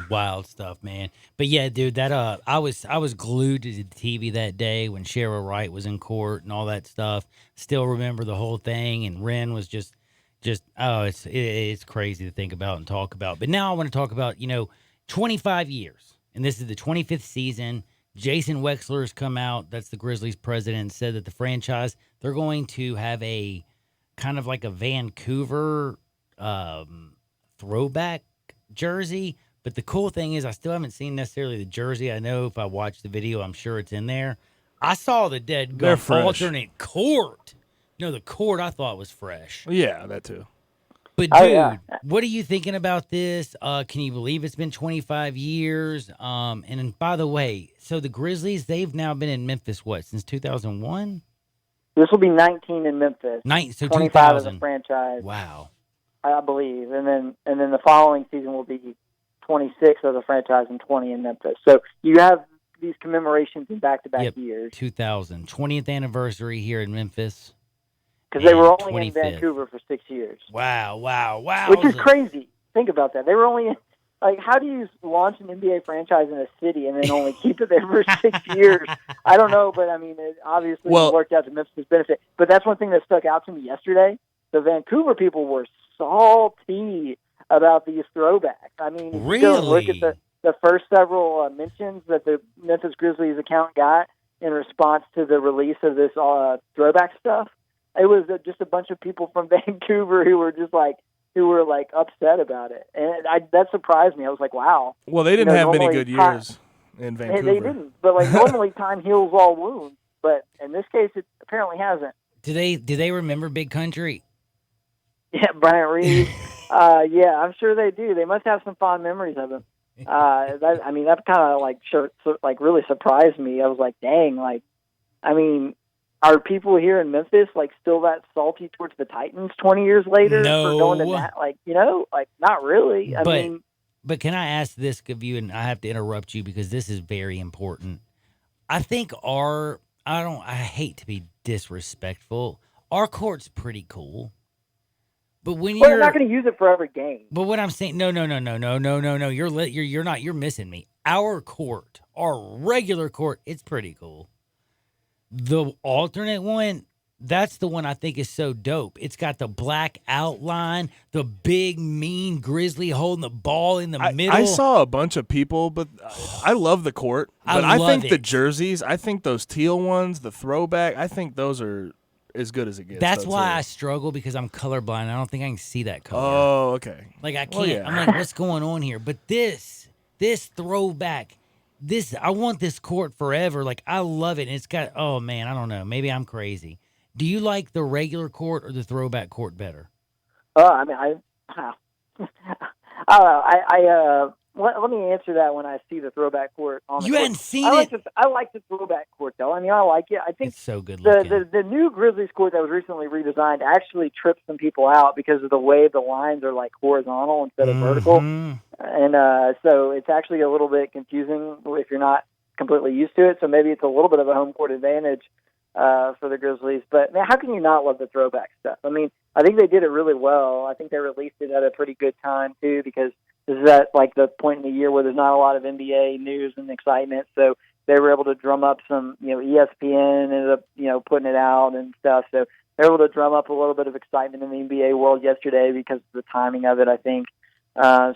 Wild stuff, man. But yeah, dude, that I was glued to the TV that day when Shara Wright was in court and all that stuff. Still remember the whole thing, and Ren was just it's crazy to think about and talk about. But now I want to talk about 25 years, and this is the 25th season. Jason Wexler's come out, that's the Grizzlies president, said that the franchise, they're going to have a kind of like a Vancouver throwback jersey. But the cool thing is I still haven't seen necessarily the jersey. I know if I watch the video, I'm sure it's in there. I saw the dead gum alternate court. No, the court I thought was fresh. Yeah, that too. But, dude, what are you thinking about this? Can you believe it's been 25 years? And by the way, so the Grizzlies, they've now been in Memphis, since 2001? This will be 19 in Memphis. 25 as a franchise. Wow. I believe. And then the following season will be 26 as a franchise and 20 in Memphis. So you have these commemorations in back-to-back years. 2000. 20th anniversary here in Memphis. Because they were only 25th. in Vancouver for 6 years. Wow. Which is crazy. Think about that. They were only how do you launch an NBA franchise in a city and then only keep it there for 6 years? I don't know, but I mean, it obviously worked out to Memphis' benefit. But that's one thing that stuck out to me yesterday. The Vancouver people were salty about these throwbacks. I mean, if you go and look at the first several mentions that the Memphis Grizzlies account got in response to the release of this throwback stuff, it was just a bunch of people from Vancouver who were upset about it, and that surprised me. I was like, "Wow." Well, they didn't have many good years in Vancouver. They didn't, but normally time heals all wounds, but in this case, it apparently hasn't. Do they remember Big Country? Yeah, Bryant Reeves. Yeah, I'm sure they do. They must have some fond memories of him. That kind of really surprised me. I was like, "Dang!" Are people here in Memphis still that salty towards the Titans 20 years later for going to that? Not really. But can I ask this of you, and I have to interrupt you because this is very important. I think I hate to be disrespectful. Our court's pretty cool. But when you're not going to use it for every game. But what I'm saying, no. You're not. You're missing me. Our court, our regular court, it's pretty cool. The alternate one, that's the one I think is so dope. It's got the black outline, the big, mean grizzly holding the ball in the middle. I saw a bunch of people, but I love the court. But I think the jerseys, I think those teal ones, the throwback, I think those are as good as it gets. That's why I struggle because I'm colorblind. I don't think I can see that color. Oh, okay. I can't. Well, yeah. I'm like, what's going on here? But this throwback, I want this court forever. I love it. And it's got, oh man, I don't know. Maybe I'm crazy. Do you like the regular court or the throwback court better? I don't know. Let me answer that when I see the throwback court on the You court. hadn't seen it? I like the throwback court, though. I like it. I think it's so good looking. The new Grizzlies court that was recently redesigned actually trips some people out because of the way the lines are horizontal instead of vertical. And so it's actually a little bit confusing if you're not completely used to it. So maybe it's a little bit of a home court advantage for the Grizzlies. But man, how can you not love the throwback stuff? I think they did it really well. I think they released it at a pretty good time, too, because this is at the point in the year where there's not a lot of NBA news and excitement. So they were able to drum up some, ESPN ended up, putting it out and stuff. So they were able to drum up a little bit of excitement in the NBA world yesterday because of the timing of it, I think. I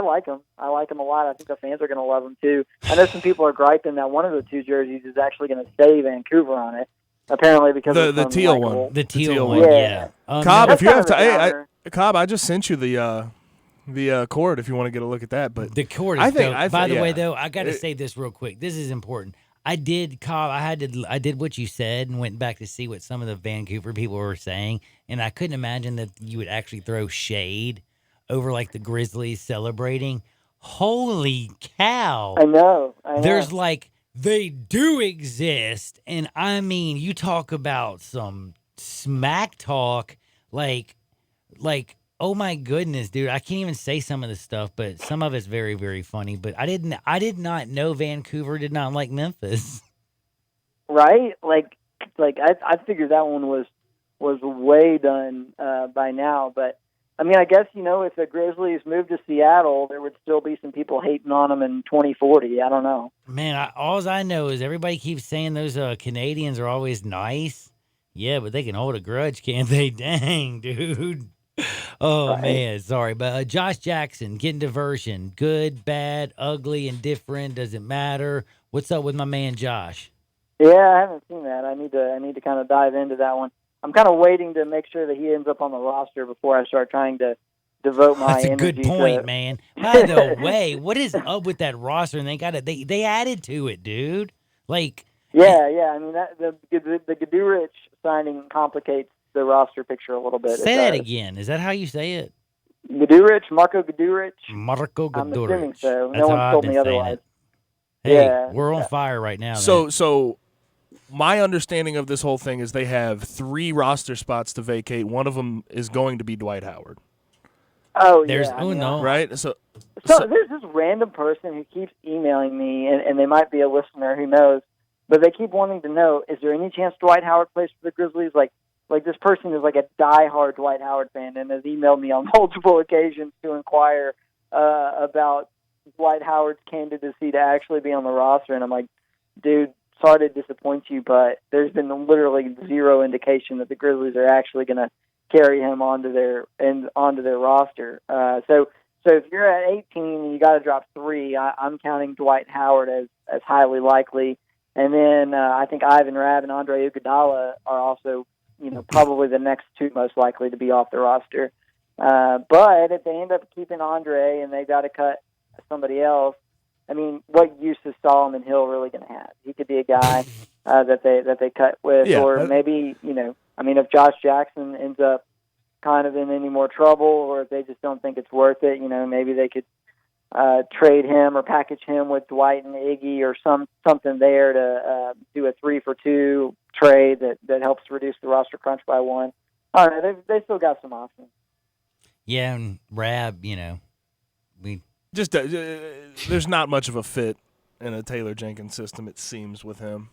like them. I like them a lot. I think the fans are going to love them, too. I know some people are griping that one of the two jerseys is actually going to say Vancouver on it, apparently because of the teal one. The teal one, yeah. Cobb, if you have to, Cobb, I just sent you the court if you want to get a look at that. But the court is dope. By the way, though, I got to say this real quick. This is important. I did what you said and went back to see what some of the Vancouver people were saying, and I couldn't imagine that you would actually throw shade over the Grizzlies celebrating. Holy cow. I know. There's they do exist. And you talk about some smack talk, oh my goodness, dude. I can't even say some of this stuff, but some of it's very, very funny. But I did not know Vancouver did not like Memphis. Right? I figured that one was way done by now, but I guess, if the Grizzlies moved to Seattle, there would still be some people hating on them in 2040. I don't know. Man, all I know is everybody keeps saying those Canadians are always nice. Yeah, but they can hold a grudge, can't they? Dang, dude. Oh, man, sorry. But Josh Jackson, getting diversion. Good, bad, ugly, indifferent, doesn't matter. What's up with my man Josh? Yeah, I haven't seen that. I need to kind of dive into that one. I'm kind of waiting to make sure that he ends up on the roster before I start trying to devote my energy. That's a good point, man. By the way, what is up with that roster? And they added to it, dude. Like, yeah. I mean, the Guduric signing complicates the roster picture a little bit. Say that again. Is that how you say it? Marco Guduric. I'm assuming so. That's no one told me otherwise. Hey, we're on fire right now. So my understanding of this whole thing is they have 3 roster spots to vacate. One of them is going to be Dwight Howard. Oh, there's yeah. Uno. Right? So there's this random person who keeps emailing me, and they might be a listener, who knows, but they keep wanting to know, is there any chance Dwight Howard plays for the Grizzlies? Like this person is like a diehard Dwight Howard fan and has emailed me on multiple occasions to inquire about Dwight Howard's candidacy to actually be on the roster. And I'm like, dude, sorry to disappoint you, but there's been literally zero indication that the Grizzlies are actually going to carry him onto their roster. So if you're at 18 and you got to drop 3, I'm counting Dwight Howard as highly likely. And then I think Ivan Rabb and Andre Iguodala are also, probably the next 2 most likely to be off the roster. But if they end up keeping Andre and they got to cut somebody else, I mean, what use is Solomon Hill really going to have? He could be a guy that they cut with, or maybe if Josh Jackson ends up kind of in any more trouble, or if they just don't think it's worth it, maybe they could trade him or package him with Dwight and Iggy or something there to do a 3-for-2 trade that helps reduce the roster crunch by 1. I don't know. They still got some options. Yeah, and Rab, we just there's not much of a fit in a Taylor Jenkins system, it seems, with him.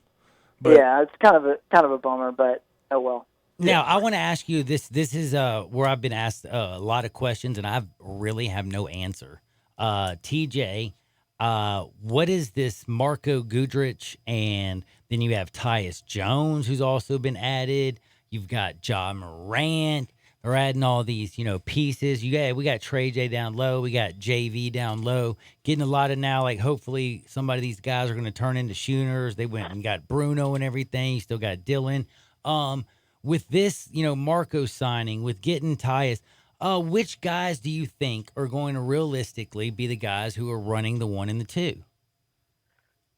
But yeah, it's kind of a bummer, but oh well. Now, I want to ask you this. This is where I've been asked a lot of questions, and I really have no answer. TJ, what is this Marco Guduric? And then you have Tyus Jones, who's also been added. You've got Ja Morant. They're adding all these, pieces. We got Trey J down low. We got JV down low. Getting a lot of now, like, hopefully somebody of these guys are going to turn into shooters. They went and got Bruno and everything. You still got Dylan. With this, Marco signing, with getting Tyus, which guys do you think are going to realistically be the guys who are running the 1 and the 2?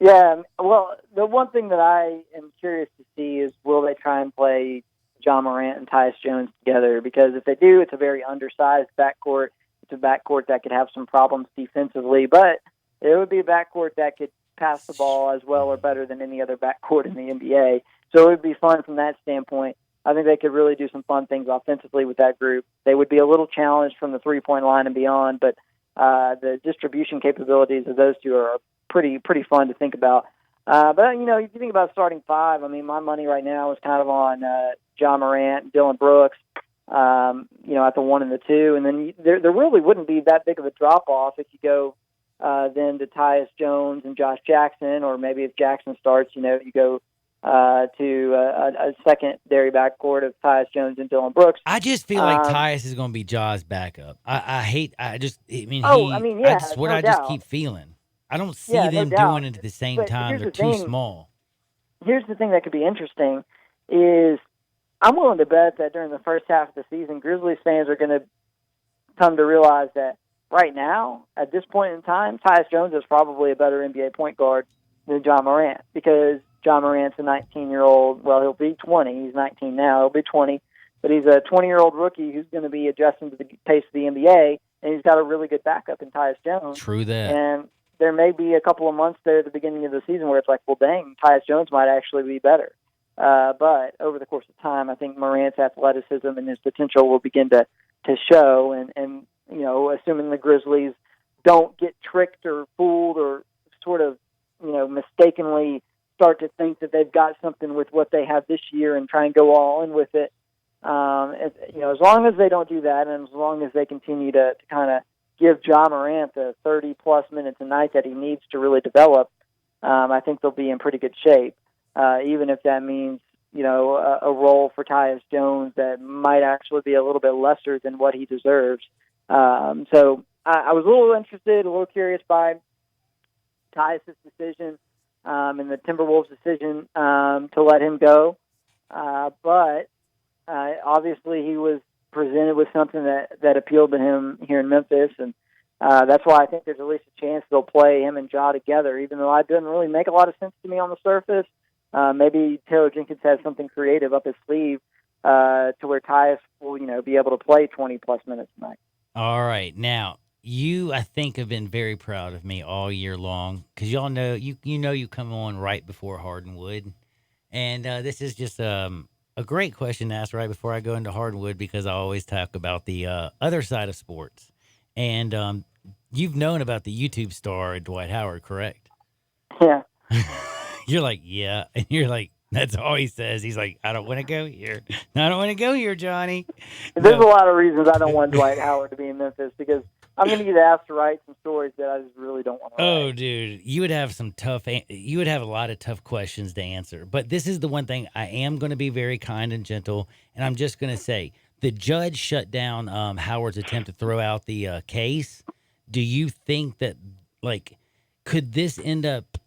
Yeah, well, the one thing that I am curious to see is, will they try and play Ja Morant and Tyus Jones together? Because if they do, it's a very undersized backcourt. It's a backcourt that could have some problems defensively, but it would be a backcourt that could pass the ball as well or better than any other backcourt in the NBA. So it would be fun from that standpoint. I think they could really do some fun things offensively with that group. They would be a little challenged from the three-point line and beyond, but the distribution capabilities of those two are pretty fun to think about. But, if you think about starting 5, I mean, my money right now is kind of on Ja Morant, Dylan Brooks, at the 1 and the 2. And then there really wouldn't be that big of a drop-off if you go then to Tyus Jones and Josh Jackson, or maybe if Jackson starts, you go to a secondary backcourt of Tyus Jones and Dylan Brooks. I just feel like Tyus is going to be Ja's backup. I just keep feeling. I don't see them doing it at the same time. They're too small. Here's the thing that could be interesting is I'm willing to bet that during the first half of the season, Grizzlies fans are going to come to realize that right now, at this point in time, Tyus Jones is probably a better NBA point guard than Ja Morant, because Ja Morant's a 19-year-old. Well, he'll be 20. He's 19 now. He'll be 20. But he's a 20-year-old rookie who's going to be adjusting to the pace of the NBA, and he's got a really good backup in Tyus Jones. True that. And there may be a couple of months there at the beginning of the season where it's like, well, dang, Tyus Jones might actually be better. But over the course of time, I think Morant's athleticism and his potential will begin to show. And assuming the Grizzlies don't get tricked or fooled or sort of, mistakenly start to think that they've got something with what they have this year and try and go all in with it. As long as they don't do that, and as long as they continue to kind of give Ja Morant the 30-plus minutes a night that he needs to really develop, I think they'll be in pretty good shape, even if that means a role for Tyus Jones that might actually be a little bit lesser than what he deserves. So I was a little interested, a little curious by Tyus' decision and the Timberwolves' decision to let him go. But obviously he was presented with something that appealed to him here in Memphis, and that's why I think there's at least a chance they'll play him and Ja together, even though it doesn't really make a lot of sense to me on the surface. Maybe Taylor Jenkins has something creative up his sleeve to where Tyus will, be able to play 20-plus minutes tonight. All right. Now, you, I think, have been very proud of me all year long because y'all know you come on right before Hardwood. And this is just a great question to ask right before I go into Hardwood because I always talk about the other side of sports. And you've known about the YouTube star Dwight Howard, correct? Yeah. You're like, yeah. And you're like, that's all he says. He's like, I don't want to go here. I don't want to go here, Johnny. There's a lot of reasons I don't want Dwight Howard to be in Memphis because I'm going to get asked to write some stories that I just really don't want to write. Oh, dude, you would have a lot of tough questions to answer. But this is the one thing I am going to be very kind and gentle, and I'm just going to say the judge shut down Howard's attempt to throw out the case. Do you think that, could this end up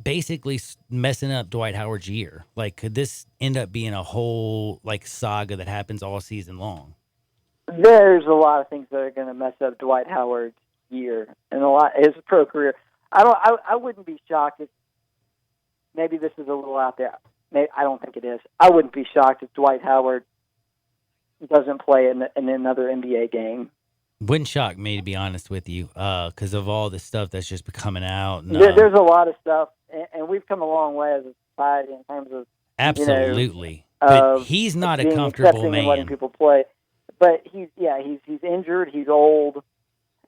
basically messing up Dwight Howard's year? Could this end up being a whole, saga that happens all season long? There's a lot of things that are going to mess up Dwight Howard's year and his pro career. I wouldn't be shocked if maybe this is a little out there. I don't think it is. I wouldn't be shocked if Dwight Howard doesn't play in another NBA game. Wouldn't shock me, to be honest with you, because of all the stuff that's just been coming out. And, there's a lot of stuff, and we've come a long way as a society in terms of absolutely. But he's not a comfortable man. And letting people play. But he's injured, he's old,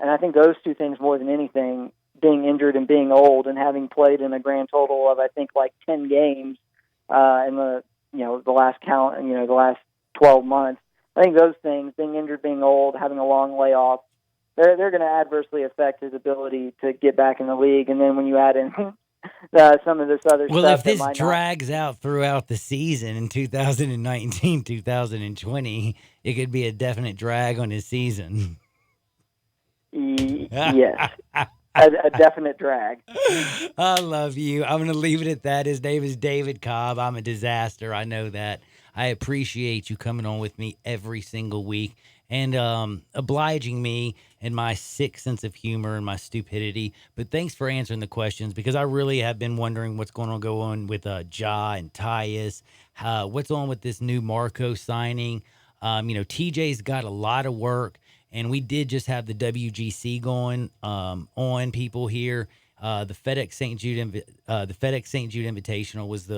and I think those two things more than anything, being injured and being old, and having played in a grand total of 10 games in the last 12 months. I think those things, being injured, being old, having a long layoff, they're going to adversely affect his ability to get back in the league. And then when you add in some of this other stuff. Well, if this drags out throughout the season in 2019, 2020, it could be a definite drag on his season. Yes. A definite drag. I love you. I'm going to leave it at that. His name is David Cobb. I'm a disaster. I know that. I appreciate you coming on with me every single week and obliging me and my sick sense of humor and my stupidity. But thanks for answering the questions because I really have been wondering what's going to go on with Ja and Tyus. What's on with this new Marco signing? TJ's got a lot of work. And we did just have the WGC going on people here. The FedEx St. Jude Invitational was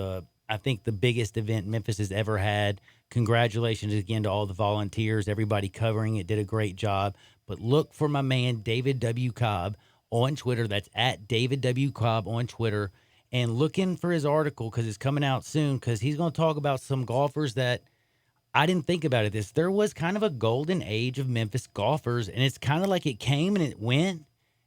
I think the biggest event Memphis has ever had. Congratulations again to all the volunteers, everybody covering it did a great job. But look for my man David W. Cobb on Twitter. That's at David W. Cobb on Twitter. And looking for his article because it's coming out soon because he's going to talk about some golfers that I didn't think about it. There was kind of a golden age of Memphis golfers, and it's kind of like it came and it went,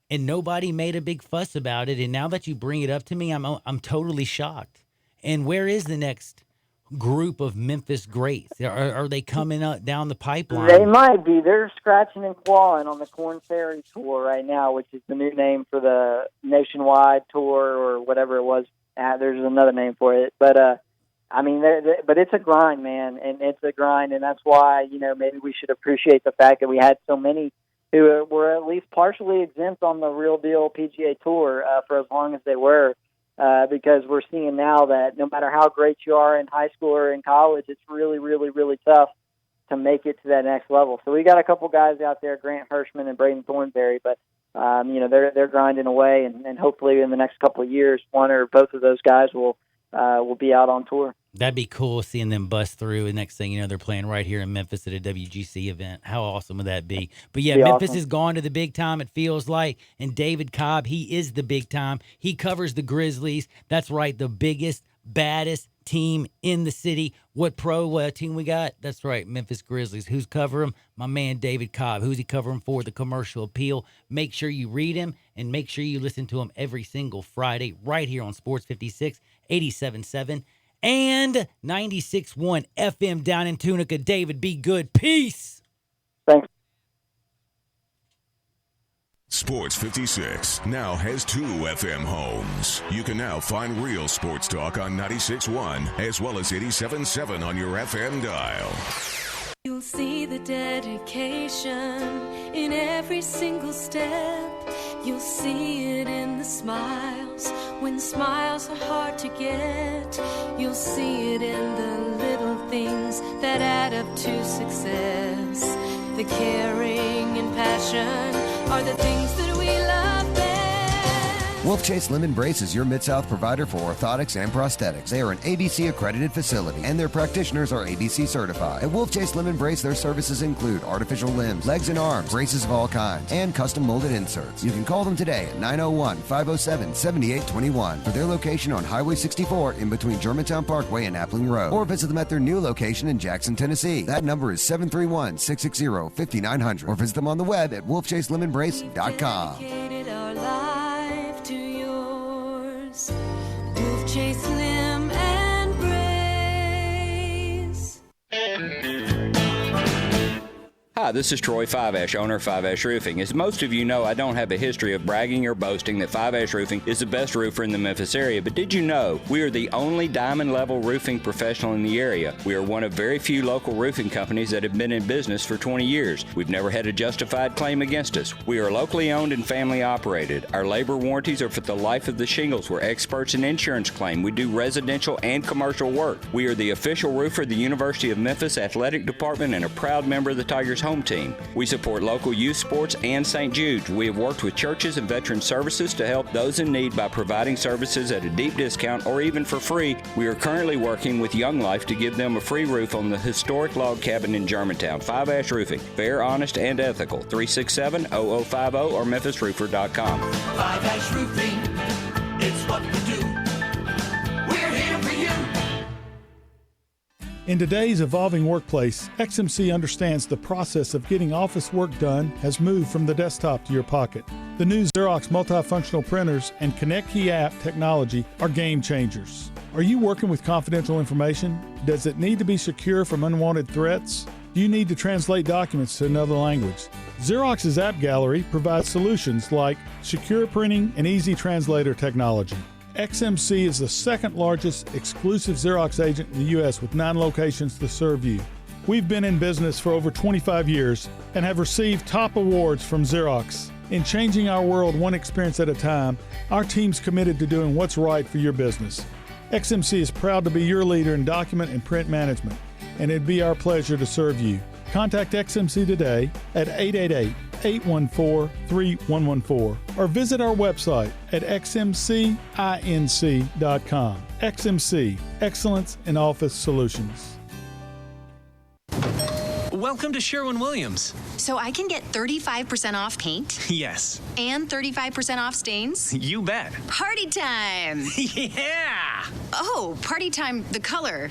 and nobody made a big fuss about it. And now that you bring it up to me, I'm totally shocked. And where is the next group of Memphis greats? Are they coming up down the pipeline? They might be. They're scratching and clawing on the Korn Ferry Tour right now, which is the new name for the Nationwide Tour or whatever it was. There's another name for it, but but it's a grind, man, and it's a grind, and that's why maybe we should appreciate the fact that we had so many who were at least partially exempt on the Real Deal PGA Tour for as long as they were. Because we're seeing now that no matter how great you are in high school or in college, it's really, really, really tough to make it to that next level. So we got a couple guys out there, Grant Hirschman and Braden Thornberry, but they're grinding away, and hopefully in the next couple of years, one or both of those guys will be out on tour. That'd be cool seeing them bust through. And next thing you know, they're playing right here in Memphis at a WGC event. How awesome would that be? But yeah, Memphis has gone to the big time, it feels like. And David Cobb, he is the big time. He covers the Grizzlies. That's right, the biggest, baddest team in the city. What pro team we got? That's right, Memphis Grizzlies. Who's covering them? My man David Cobb. Who's he covering for? The Commercial Appeal. Make sure you read him and make sure you listen to him every single Friday right here on Sports 56, 87.7. and 96.1 FM down in Tunica. David, be good. Peace. Thanks. Sports 56 now has 2 FM homes. You can now find real sports talk on 96.1 as well as 87.7 on your FM dial. You'll see the dedication in every single step. You'll see it in the smiles when the smiles are hard to get. You'll see it in the little things that add up to success. The caring and passion are the things that we love best. Wolf Chase Limb Brace is your Mid-South provider for orthotics and prosthetics. They are an ABC accredited facility and their practitioners are ABC certified. At Wolf Chase Limb Brace, their services include artificial limbs, legs and arms, braces of all kinds, and custom molded inserts. You can call them today at 901-507-7821 for their location on Highway 64 in between Germantown Parkway and Appling Road, or visit them at their new location in Jackson, Tennessee. That number is 731-660-5900, or visit them on the web at wolfchaselemonbrace.com. Dedicated our life to yours. Wolf Chase Limb and Brace. Hi, this is Troy Five Ash, owner of Five Ash Roofing. As most of you know, I don't have a history of bragging or boasting that Five Ash Roofing is the best roofer in the Memphis area, but did you know we are the only diamond level roofing professional in the area? We are one of very few local roofing companies that have been in business for 20 years. We've never had a justified claim against us. We are locally owned and family operated. Our labor warranties are for the life of the shingles. We're experts in insurance claim. We do residential and commercial work. We are the official roofer of the University of Memphis Athletic Department and a proud member of the Tigers home team. We support local youth sports and St. Jude's. We have worked with churches and veteran services to help those in need by providing services at a deep discount or even for free. We are currently working with Young Life to give them a free roof on the historic log cabin in Germantown. Five Ash Roofing. Fair, honest, and ethical. 367-0050 or memphisroofer.com. Five Ash Roofing, it's what we do. We're here for you. In today's evolving workplace, XMC understands the process of getting office work done has moved from the desktop to your pocket. The new Xerox multifunctional printers and ConnectKey app technology are game changers. Are you working with confidential information? Does it need to be secure from unwanted threats? Do you need to translate documents to another language? Xerox's App Gallery provides solutions like secure printing and easy translator technology. XMC is the second largest exclusive Xerox agent in the U.S. with 9 locations to serve you. We've been in business for over 25 years and have received top awards from Xerox. In changing our world one experience at a time, our team's committed to doing what's right for your business. XMC is proud to be your leader in document and print management, and it'd be our pleasure to serve you. Contact XMC today at 888-814-3114 or visit our website at xmcinc.com. XMC, excellence in office solutions. Welcome to Sherwin-Williams. So I can get 35% off paint? Yes. And 35% off stains? You bet. Party time! Yeah! Oh, party time, the color.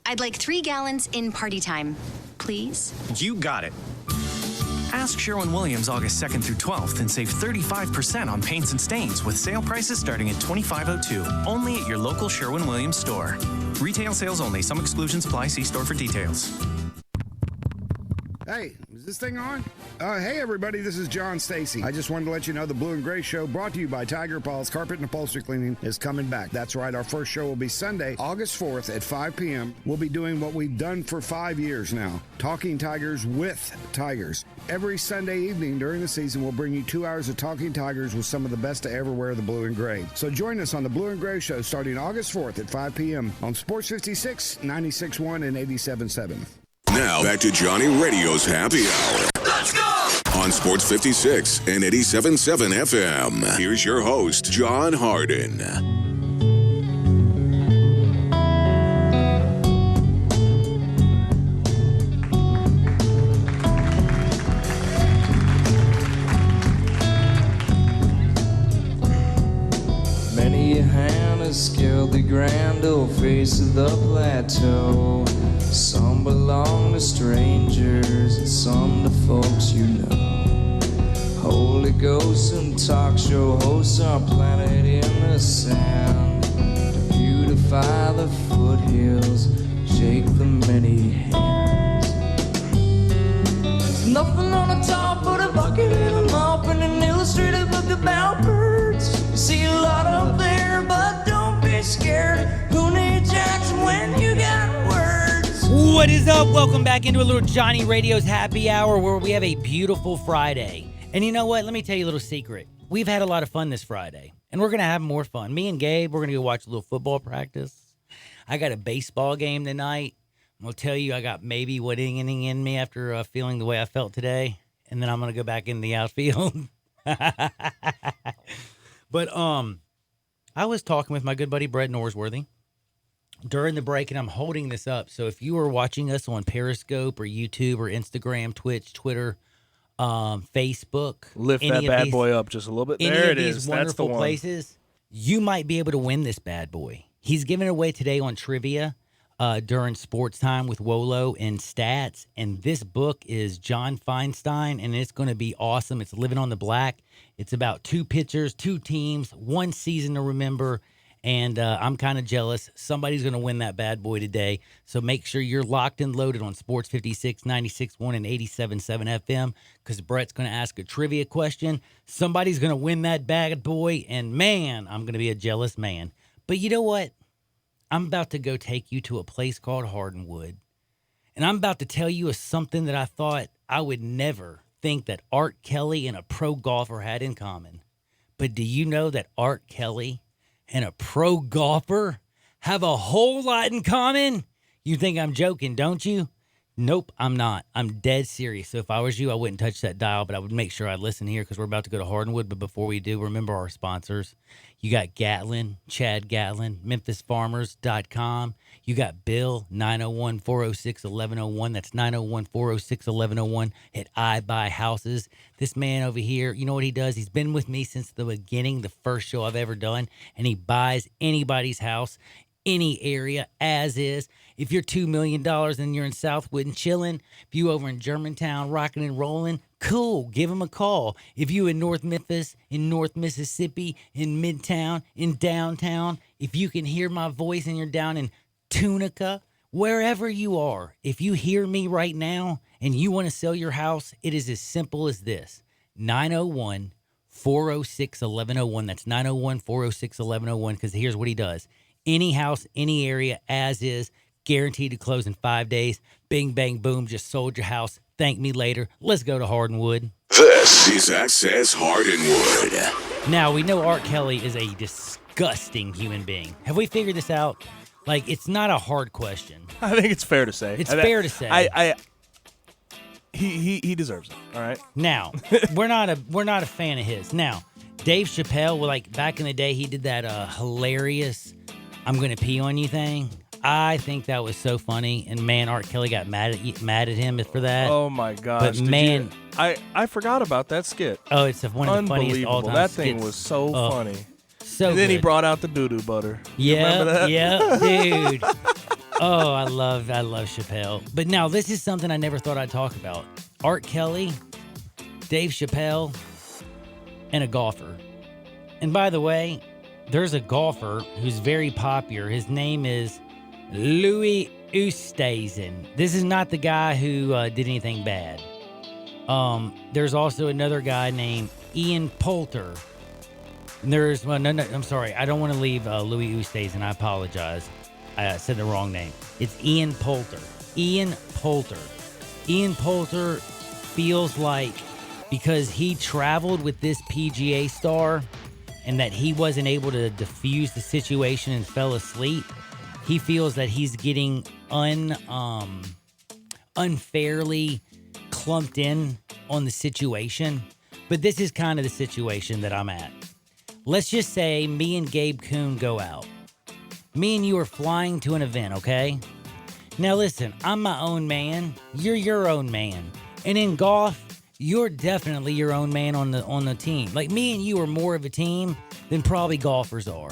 I'd like 3 gallons in party time, please. You got it. Ask Sherwin-Williams August 2nd through 12th and save 35% on paints and stains with sale prices starting at $25.02. Only at your local Sherwin-Williams store. Retail sales only. Some exclusions apply. See store for details. Hey, is this thing on? Hey everybody, this is John Stacy. I just wanted to let you know the Blue and Gray Show, brought to you by Tiger Paws Carpet and Upholstery Cleaning, is coming back. That's right, our first show will be Sunday, August 4th at 5 p.m. We'll be doing what we've done for 5 years now, Talking Tigers with Tigers. Every Sunday evening during the season, we'll bring you 2 hours of Talking Tigers with some of the best to ever wear the blue and gray. So join us on the Blue and Gray Show starting August 4th at 5 p.m. on Sports 56, 96.1, and 87.7. Now, back to Johnny Radio's Happy Hour. Let's go! On Sports 56 and 87.7 FM. Here's your host, John Harden. Many a hand has scaled the grand old face of the plateau. Some belong to strangers and some to folks you know. Holy Ghost and talk show hosts are planted in the sand. To view beautify the foothills, shake the many hands. There's nothing on the top but a bucket and a mop and an illustrated book about birds. You see a lot up there, but don't be scared. Who needs Jackson when you got words? What is up? Welcome back into a little Johnny Radio's Happy Hour where we have a beautiful Friday. And you know what? Let me tell you a little secret. We've had a lot of fun this Friday, and we're going to have more fun. Me and Gabe, we're going to go watch a little football practice. I got a baseball game tonight. I'm going to tell you I got maybe what inning in me after feeling the way I felt today, and then I'm going to go back in the outfield. But I was talking with my good buddy Brett Norsworthy during the break, and I'm holding this up. So if you are watching us on Periscope or YouTube or Instagram, Twitch, Twitter, Facebook, lift that bad boy up just a little bit. There it is. That's the one. Places, you might be able to win this bad boy. He's giving it away today on trivia during Sports Time with Wolo and Stats. And this book is John Feinstein, and it's going to be awesome. It's Living on the Black. It's about 2 pitchers, 2 teams, 1 season to remember. And I'm kind of jealous. Somebody's going to win that bad boy today. So make sure you're locked and loaded on Sports 56, 96.1, and 87.7 FM because Brett's going to ask a trivia question. Somebody's going to win that bad boy. And, man, I'm going to be a jealous man. But you know what? I'm about to go take you to a place called Hardinwood. And I'm about to tell you something that I thought I would never think that Art Kelly and a pro golfer had in common. But do you know that Art Kelly and a pro golfer have a whole lot in common? You think I'm joking, don't you? Nope, I'm not. I'm dead serious. So if I was you, I wouldn't touch that dial, but I would make sure I listen here because we're about to go to Hardinwood. But before we do, remember our sponsors. You got Gatlin, Chad Gatlin, MemphisFarmers.com. You got Bill, 901-406-1101. That's 901-406-1101 at I Buy Houses. This man over here, you know what he does? He's been with me since the beginning, the first show I've ever done, and he buys anybody's house, any area, as is. If you're $2 million and you're in Southwood and chilling, if you over in Germantown rocking and rolling, cool, give him a call. If you in North Memphis, in North Mississippi, in Midtown, in downtown, if you can hear my voice and you're down in Tunica, wherever you are, if you hear me right now and you want to sell your house, it is as simple as this. 901-406-1101. That's 901-406-1101 because here's what he does. Any house, any area, as is, guaranteed to close in 5 days. Bing, bang, boom, just sold your house. Thank me later. Let's go to Hardinwood. This is Access Hardinwood. Now, we know Art Kelly is a disgusting human being. Have we figured this out? Like, it's not a hard question. I think it's fair to say. It's fair to say. He deserves it. All right. Now, we're not a fan of his. Now, Dave Chappelle, like back in the day, he did that hilarious "I'm gonna pee on you" thing. I think that was so funny, and man, Art Kelly got mad at him for that. Oh my gosh! But man, I forgot about that skit. Oh, it's one of the funniest all-time That skits. thing was so funny. So and then good. he brought out the doo-doo butter. Yeah, remember that? yeah, dude. Oh, I love Chappelle. But now this is something I never thought I'd talk about. Art Kelly, Dave Chappelle, and a golfer. And by the way, there's a golfer who's very popular. His name is Louis Oosthuizen. This is not the guy who did anything bad. There's also another guy named Ian Poulter. There's I'm sorry. I don't want to leave Louis Oosthuizen. I apologize. I said the wrong name. It's Ian Poulter. Ian Poulter feels like because he traveled with this PGA star and that he wasn't able to diffuse the situation and fell asleep, he feels that he's getting unfairly clumped in on the situation. But this is kind of the situation that I'm at. Let's just say me and Gabe Kuhn go out. Me and you are flying to an event, okay? Now listen, I'm my own man. You're your own man. And in golf, you're definitely your own man on the team. Like me and you are more of a team than probably golfers are.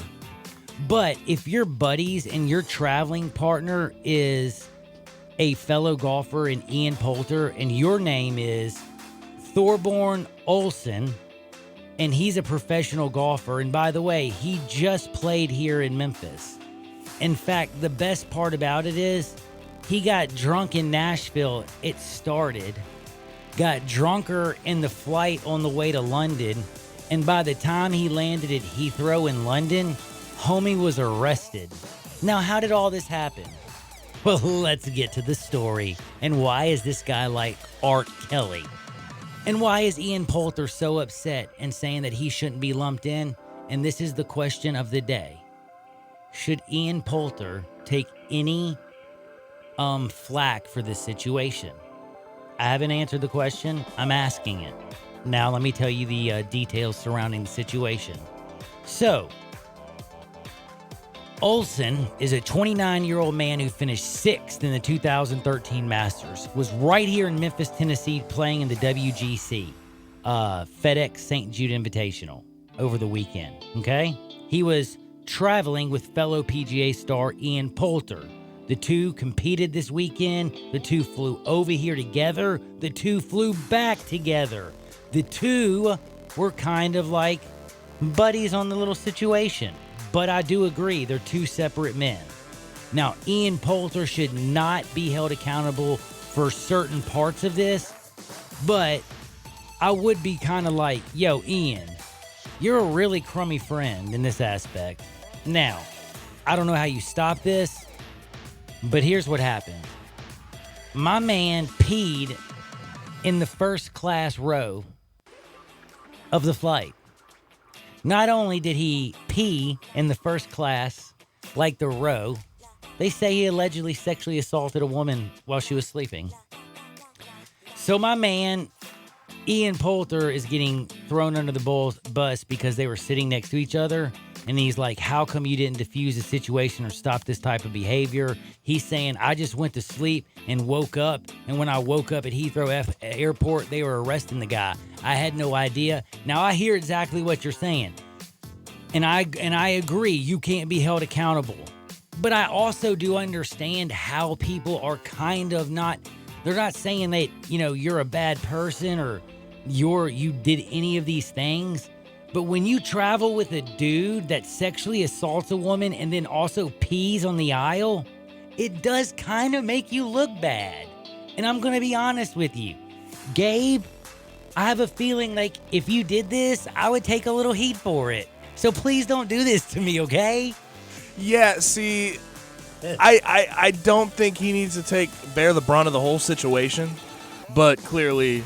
But if your buddies and your traveling partner is a fellow golfer in Ian Poulter and your name is Thorborn Olsen and he's a professional golfer, and by the way, he just played here in Memphis. In fact, the best part about it is he got drunk in Nashville. It started. Got drunker in the flight on the way to London. And by the time he landed at Heathrow in London, homie was arrested. Now, how did all this happen? Well, let's get to the story. And why is this guy like R. Kelly? And why is Ian Poulter so upset and saying that he shouldn't be lumped in? And this is the question of the day. Should Ian Poulter take any flack for this situation? I haven't answered the question. I'm asking it. Now, let me tell you the details surrounding the situation. So, Olsen is a 29-year-old man who finished 6th in the 2013 Masters. Was right here in Memphis, Tennessee, playing in the WGC, FedEx St. Jude Invitational over the weekend, okay? He was traveling with fellow PGA star Ian Poulter. The two competed this weekend. The two flew over here together. The two flew back together. The two were kind of like buddies on the little situation. But I do agree, they're two separate men. Now, Ian Poulter should not be held accountable for certain parts of this, but I would be kind of like, yo, Ian, you're a really crummy friend in this aspect. Now, I don't know how you stop this, but here's what happened. My man peed in the first class row of the flight. Not only did he pee in the first class, like the row, they say he allegedly sexually assaulted a woman while she was sleeping. So my man, Ian Poulter, is getting thrown under the bus because they were sitting next to each other. And he's like, how come you didn't diffuse the situation or stop this type of behavior? He's saying, I just went to sleep and woke up. And when I woke up at Heathrow Airport, they were arresting the guy. I had no idea. Now, I hear exactly what you're saying. And I agree, you can't be held accountable. But I also do understand how people are kind of not, they're not saying that, you're a bad person or you did any of these things. But when you travel with a dude that sexually assaults a woman and then also pees on the aisle, it does kind of make you look bad. And I'm going to be honest with you. Gabe, I have a feeling like if you did this, I would take a little heat for it. So please don't do this to me, okay? Yeah, see, I don't think he needs to bear the brunt of the whole situation, but clearly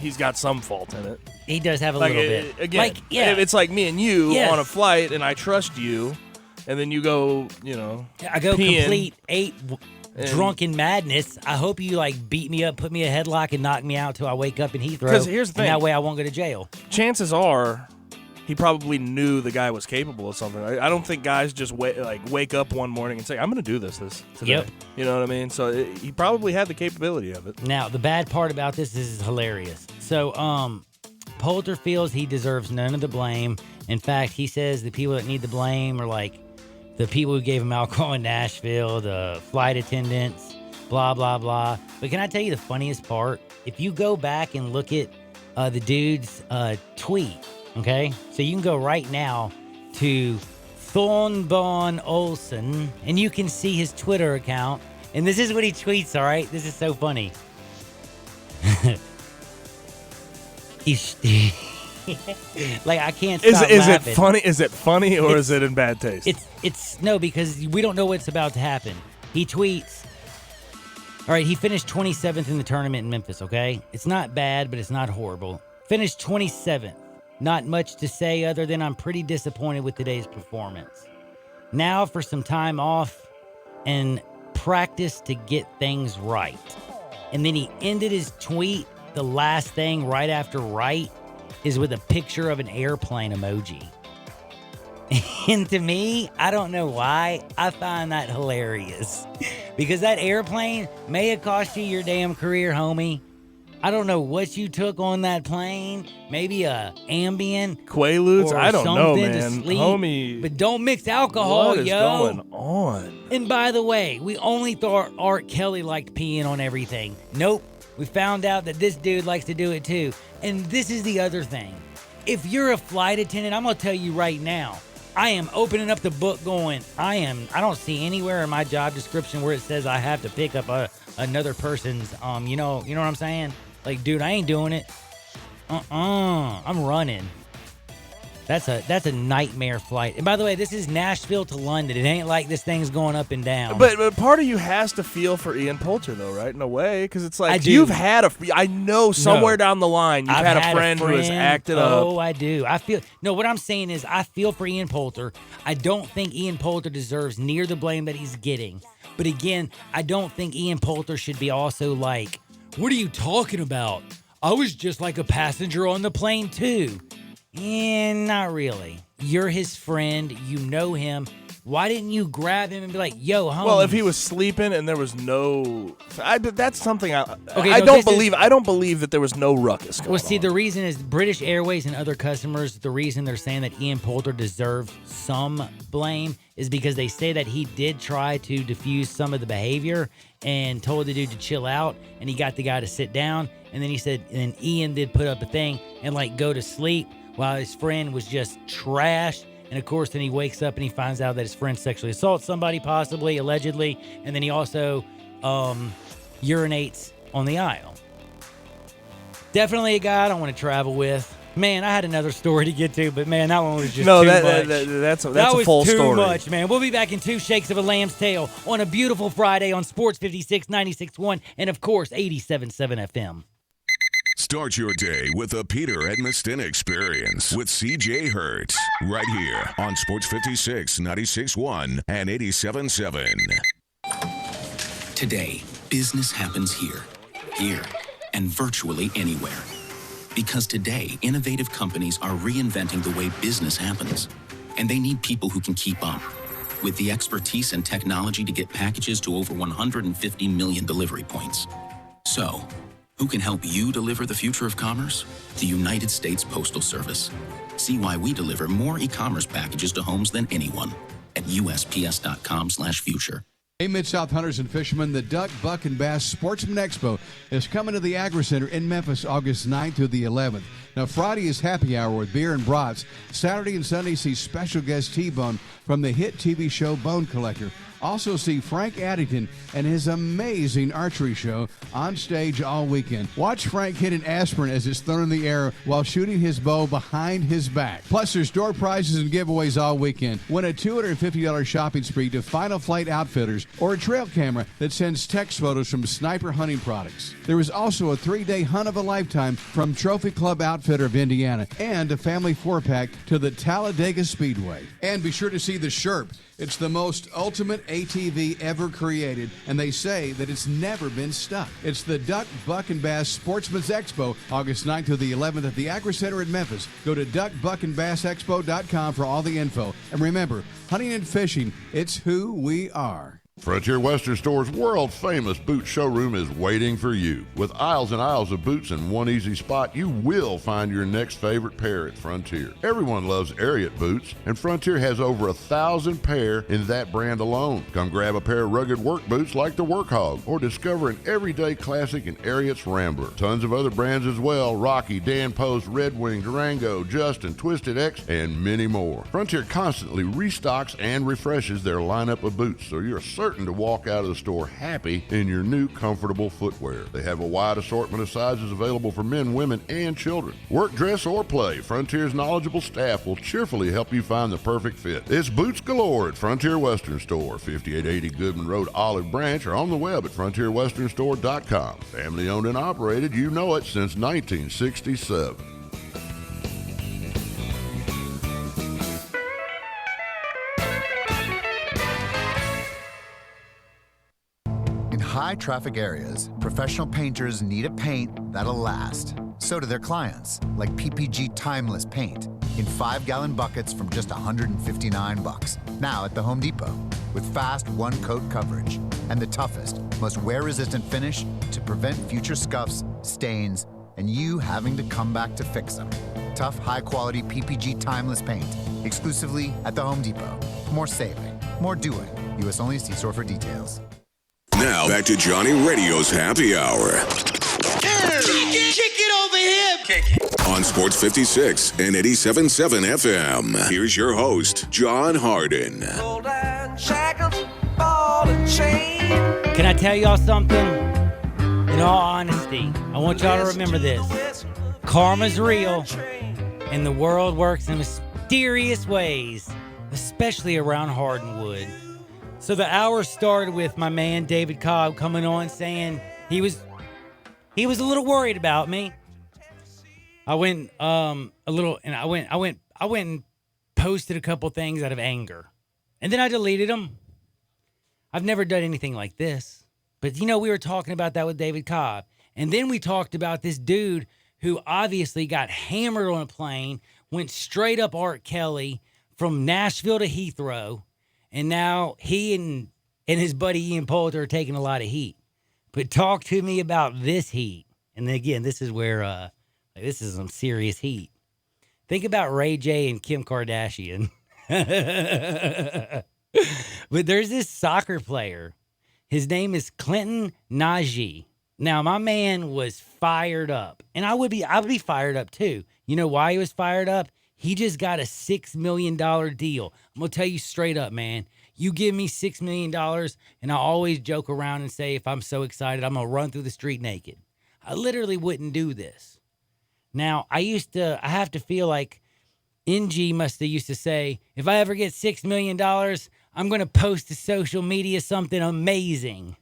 he's got some fault in it. He does have a little bit. Again, it's like me and you on a flight, and I trust you, and then you go, I go peeing, complete 8 drunken madness. I hope you beat me up, put me in a headlock, and knock me out till I wake up in Heathrow. Because here's the thing. And that way I won't go to jail. Chances are he probably knew the guy was capable of something. I don't think guys just wake up one morning and say, I'm going to do this today. Yep. You know what I mean? So he probably had the capability of it. Now, the bad part about this is hilarious. So, Poulter feels he deserves none of the blame. In fact, he says the people that need the blame are the people who gave him alcohol in Nashville, the flight attendants, blah, blah, blah. But can I tell you the funniest part? If you go back and look at the dude's tweet, okay? So you can go right now to Thornbon Olsen, and you can see his Twitter account. And this is what he tweets, all right? This is so funny. I can't stop laughing. Is it funny? Is it funny or is it in bad taste? It's no, because we don't know what's about to happen. He tweets. All right, he finished 27th in the tournament in Memphis, okay? It's not bad, but it's not horrible. Finished 27th. Not much to say other than I'm pretty disappointed with today's performance. Now for some time off and practice to get things right. And then he ended his tweet. The last thing right after right is with a picture of an airplane emoji. And to me, I don't know why, I find that hilarious. Because that airplane may have cost you your damn career, homie. I don't know what you took on that plane. Maybe a Ambien. Quaaludes? I don't know, man. To sleep. Homie. But don't mix alcohol, what is going on? And by the way, we only thought Art Kelly liked peeing on everything. Nope. We found out that this dude likes to do it too. And this is the other thing. If you're a flight attendant, I'm going to tell you right now, I am opening up the book going, I don't see anywhere in my job description where it says I have to pick up another person's, you know what I'm saying? Like, dude, I ain't doing it. I'm running. That's a nightmare flight. And by the way, this is Nashville to London. It ain't like this thing's going up and down. But part of you has to feel for Ian Poulter, though, right? In a way, because it's like you've had I know somewhere down the line you've had a friend who has acted up. Oh, I do. What I'm saying is I feel for Ian Poulter. I don't think Ian Poulter deserves near the blame that he's getting. But again, I don't think Ian Poulter should be also like, what are you talking about? I was just like a passenger on the plane too. Not really. You're his friend. You know him. Why didn't you grab him and be like, yo, homie? Well, if he was sleeping and there was no... that's something I don't believe. I don't believe that there was no ruckus going on. The reason is British Airways and other customers, the reason they're saying that Ian Poulter deserves some blame is because they say that he did try to diffuse some of the behavior and told the dude to chill out, and he got the guy to sit down, and then he said, and then Ian did put up a thing and like go to sleep while his friend was just trashed. And of course, then he wakes up and he finds out that his friend sexually assaults somebody, possibly, allegedly. And then he also urinates on the aisle. Definitely a guy I don't want to travel with. Man, I had another story to get to, but man, that one was just too much. That's a full story. Too much, man. We'll be back in 2 shakes of a lamb's tail on a beautiful Friday on Sports 56, 96.1, and of course, 87.7 FM. Start your day with the Peter Edmiston Experience with CJ Hertz right here on Sports 56, 96.1, and 87.7. Today, business happens here, and virtually anywhere. Because today, innovative companies are reinventing the way business happens, and they need people who can keep up with the expertise and technology to get packages to over 150 million delivery points. So, who can help you deliver the future of commerce? The United States Postal Service. See why we deliver more e-commerce packages to homes than anyone at USPS.com/future. Hey, Mid-South hunters and fishermen, the Duck, Buck, and Bass Sportsman Expo is coming to the Agri Center in Memphis August 9th through the 11th. Now, Friday is happy hour with beer and brats. Saturday and Sunday see special guest T-Bone from the hit TV show Bone Collector. Also see Frank Addington and his amazing archery show on stage all weekend. Watch Frank hit an aspirin as it's thrown in the air while shooting his bow behind his back. Plus, there's door prizes and giveaways all weekend. Win a $250 shopping spree to Final Flight Outfitters or a trail camera that sends text photos from Sniper Hunting Products. There is also a 3-day hunt of a lifetime from Trophy Club Outfitter of Indiana and a family 4-pack to the Talladega Speedway. And be sure to see the Sherp. It's the most ultimate ATV ever created, and they say that it's never been stuck. It's the Duck, Buck, and Bass Sportsman's Expo, August 9th through the 11th at the Agri Center in Memphis. Go to duckbuckandbassexpo.com for all the info. And remember, hunting and fishing, it's who we are. Frontier Western Store's world-famous boot showroom is waiting for you. With aisles and aisles of boots in one easy spot, you will find your next favorite pair at Frontier. Everyone loves Ariat boots, and Frontier has over 1,000 pair in that brand alone. Come grab a pair of rugged work boots like the Workhog, or discover an everyday classic in Ariat's Rambler. Tons of other brands as well: Rocky, Dan Post, Red Wing, Durango, Justin, Twisted X, and many more. Frontier constantly restocks and refreshes their lineup of boots, so you're certain to walk out of the store happy in your new comfortable footwear. They have a wide assortment of sizes available for men, women, and children. Work, dress, or play, Frontier's knowledgeable staff will cheerfully help you find the perfect fit. It's boots galore at Frontier Western Store, 5880 Goodman Road, Olive Branch, or on the web at frontierwesternstore.com. Family owned and operated, you know it, since 1967. High traffic areas, professional painters need a paint that'll last. So do their clients, like PPG Timeless Paint, in 5-gallon buckets from just $159. Now at the Home Depot, with fast one-coat coverage and the toughest, most wear-resistant finish to prevent future scuffs, stains, and you having to come back to fix them. Tough, high-quality PPG Timeless Paint, exclusively at the Home Depot. More saving, more doing. U.S. only. See store for details. Now, back to Johnny Radio's Happy Hour. Kick it over here. Kick it. On Sports 56 and 87.7 FM, here's your host, John Harden. Can I tell y'all something? In all honesty, I want y'all to remember this. Karma's real, and the world works in mysterious ways, especially around Hardenwood. So the hour started with my man David Cobb coming on saying he was a little worried about me. I went I went and posted a couple things out of anger. And then I deleted them. I've never done anything like this. But we were talking about that with David Cobb. And then we talked about this dude who obviously got hammered on a plane, went straight up Art Kelly from Nashville to Heathrow, and now he and his buddy Ian Poulter are taking a lot of heat. But talk to me about this heat. And again, this is where this is some serious heat. Think about Ray J and Kim Kardashian. But there's this soccer player. His name is Clinton Najee. Now, my man was fired up, and I would be fired up too. You know why he was fired up? He just got a $6 million deal. I'm going to tell you straight up, man. You give me $6 million, and I always joke around and say, if I'm so excited, I'm going to run through the street naked. I literally wouldn't do this. Now, I have to feel like NG must have used to say, if I ever get $6 million, I'm going to post to social media something amazing.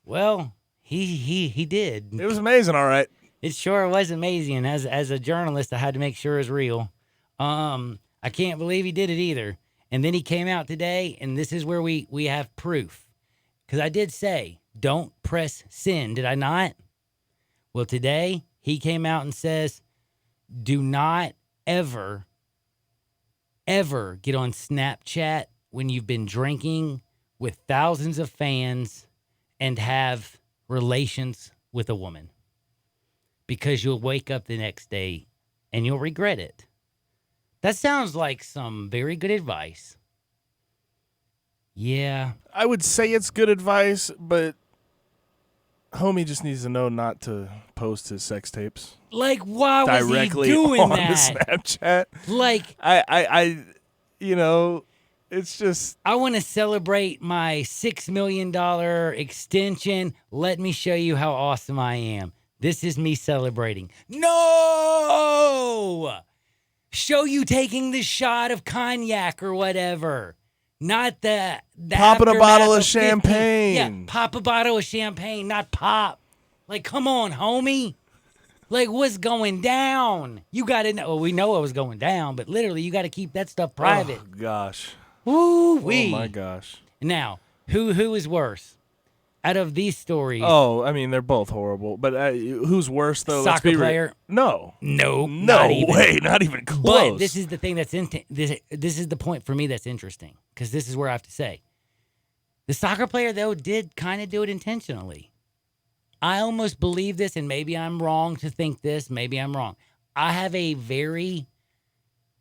Well, he did. It was amazing, all right. It sure was amazing. As a journalist, I had to make sure it was real. I can't believe he did it either. And then he came out today, and this is where we have proof. Because I did say, don't press send, did I not? Well, today, he came out and says, do not ever get on Snapchat when you've been drinking with thousands of fans and have relations with a woman. Because you'll wake up the next day and you'll regret it. That sounds like some very good advice. Yeah. I would say it's good advice, but homie just needs to know not to post his sex tapes. Like, why was he doing on that? Snapchat. Like, I it's just. I want to celebrate my $6 million extension. Let me show you how awesome I am. This is me celebrating. No! Show you taking the shot of cognac or whatever. Not the popping a bottle of 50. champagne. Yeah, pop a bottle of champagne, not pop. Like, come on, homie. Like, what's going down? You got to know. Well, we know what was going down, but literally, you got to keep that stuff private. Oh, gosh. Woo-wee. Oh, my gosh. Now, who is worse out of these stories? Oh, I mean, they're both horrible. But who's worse, though? Soccer player? No. No way. Not even close. But this is the thing that's this is the point for me that's interesting, because this is where I have to say. The soccer player, though, did kind of do it intentionally. I almost believe this, and maybe I'm wrong to think this. Maybe I'm wrong. I have a very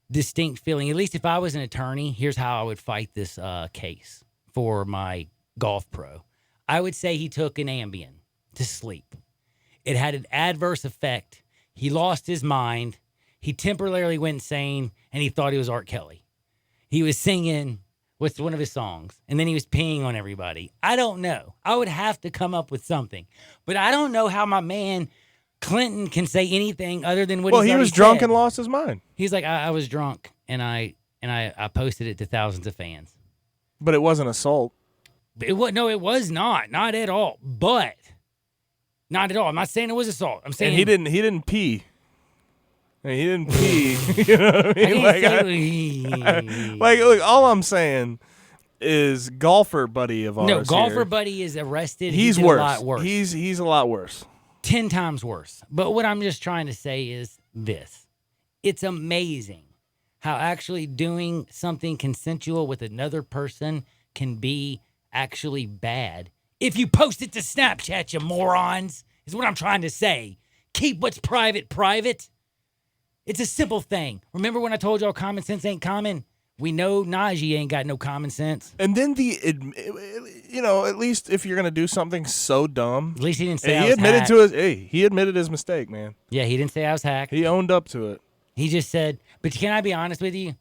distinct feeling, at least if I was an attorney, here's how I would fight this case for my golf pro. I would say he took an Ambien to sleep. It had an adverse effect. He lost his mind. He temporarily went insane, and he thought he was Art Kelly. He was singing what's one of his songs, and then he was peeing on everybody. I don't know. I would have to come up with something. But I don't know how my man Clinton can say anything other than what he was drunk and lost his mind. He's like, I was drunk, and I posted it to thousands of fans. But it wasn't assault. It was not. Not at all. But not at all. I'm not saying it was assault. I'm saying and he didn't pee. I mean, he didn't pee. You know what I mean? Look, all I'm saying is golfer buddy of ours. No, golfer here, buddy is arrested. He's worse. A lot worse. He's a lot worse. 10 times worse. But what I'm just trying to say is this. It's amazing how actually doing something consensual with another person can be actually bad. If you post it to Snapchat, you morons, is what I'm trying to say. Keep what's private private. It's a simple thing. Remember when I told y'all common sense ain't common? We know Najee ain't got no common sense. And then at least if you're gonna do something so dumb, at least he didn't say he admitted to he admitted his mistake, man. Yeah, he didn't say I was hacked. He owned up to it. He just said, but can I be honest with you?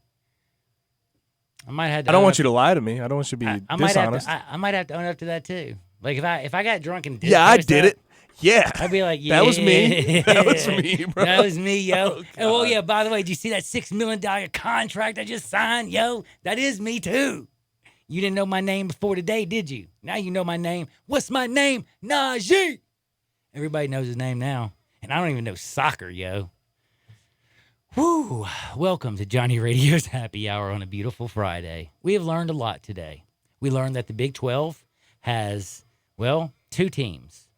I don't want you to lie to me. I don't want you to be dishonest. I might have to own up to that too. Like if I got drunk and did I did it. Yeah. I'd be like, yeah. That was me. That was me, bro. That was me, yo. Oh, yeah, by the way, did you see that $6 million contract I just signed? Yo, that is me, too. You didn't know my name before today, did you? Now you know my name. What's my name? Najee. Everybody knows his name now. And I don't even know soccer, yo. Whew. Welcome to Johnny Radio's Happy Hour on a beautiful Friday. We have learned a lot today. We learned that the Big 12 has, two teams.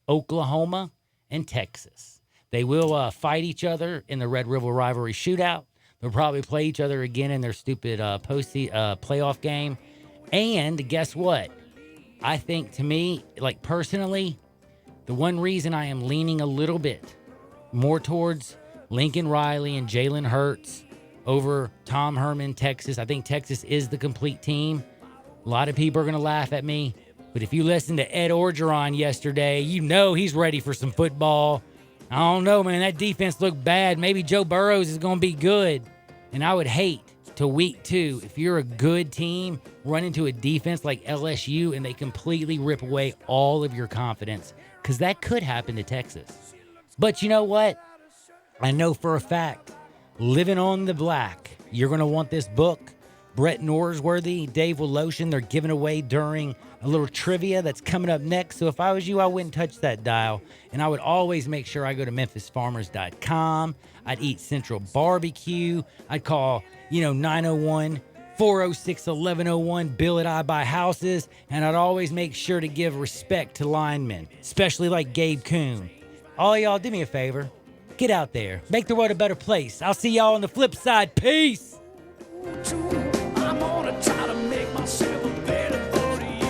Oklahoma and Texas. They will fight each other in the Red River Rivalry Shootout. They'll probably play each other again in their stupid playoff game. And guess what? I think, to me, like personally, the one reason I am leaning a little bit more towards Lincoln Riley and Jalen Hurts over Tom Herman, Texas. I think Texas is the complete team. A lot of people are going to laugh at me. But if you listen to Ed Orgeron yesterday, you know he's ready for some football. I don't know, man. That defense looked bad. Maybe Joe Burrows is going to be good. And I would hate to week 2, if you're a good team, run into a defense like LSU and they completely rip away all of your confidence. Because that could happen to Texas. But you know what? I know for a fact, Living on the Black, you're going to want this book. Brett Norsworthy, Dave Woloshin, they're giving away during a little trivia that's coming up next. So if I was you, I wouldn't touch that dial. And I would always make sure I go to MemphisFarmers.com. I'd eat Central Barbecue. I'd call, 901-406-1101, Bill at I Buy Houses. And I'd always make sure to give respect to linemen, especially like Gabe Kuhn. All y'all, do me a favor. Get out there. Make the world a better place. I'll see y'all on the flip side. Peace. I'm gonna try to make myself a better for you.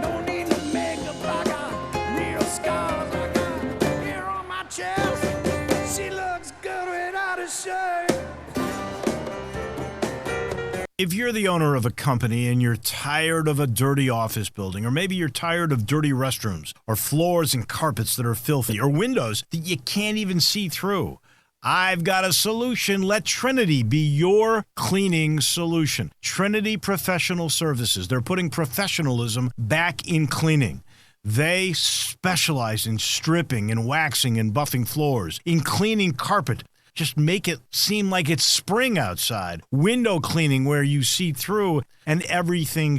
No need to make up like I need a scars I got here on my chest. She looks good without a shirt. If you're the owner of a company and you're tired of a dirty office building, or maybe you're tired of dirty restrooms, or floors and carpets that are filthy, or windows that you can't even see through, I've got a solution. Let Trinity be your cleaning solution. Trinity Professional Services. They're putting professionalism back in cleaning. They specialize in stripping and waxing and buffing floors, in cleaning carpet. Just make it seem like it's spring outside. Window cleaning where you see through and everything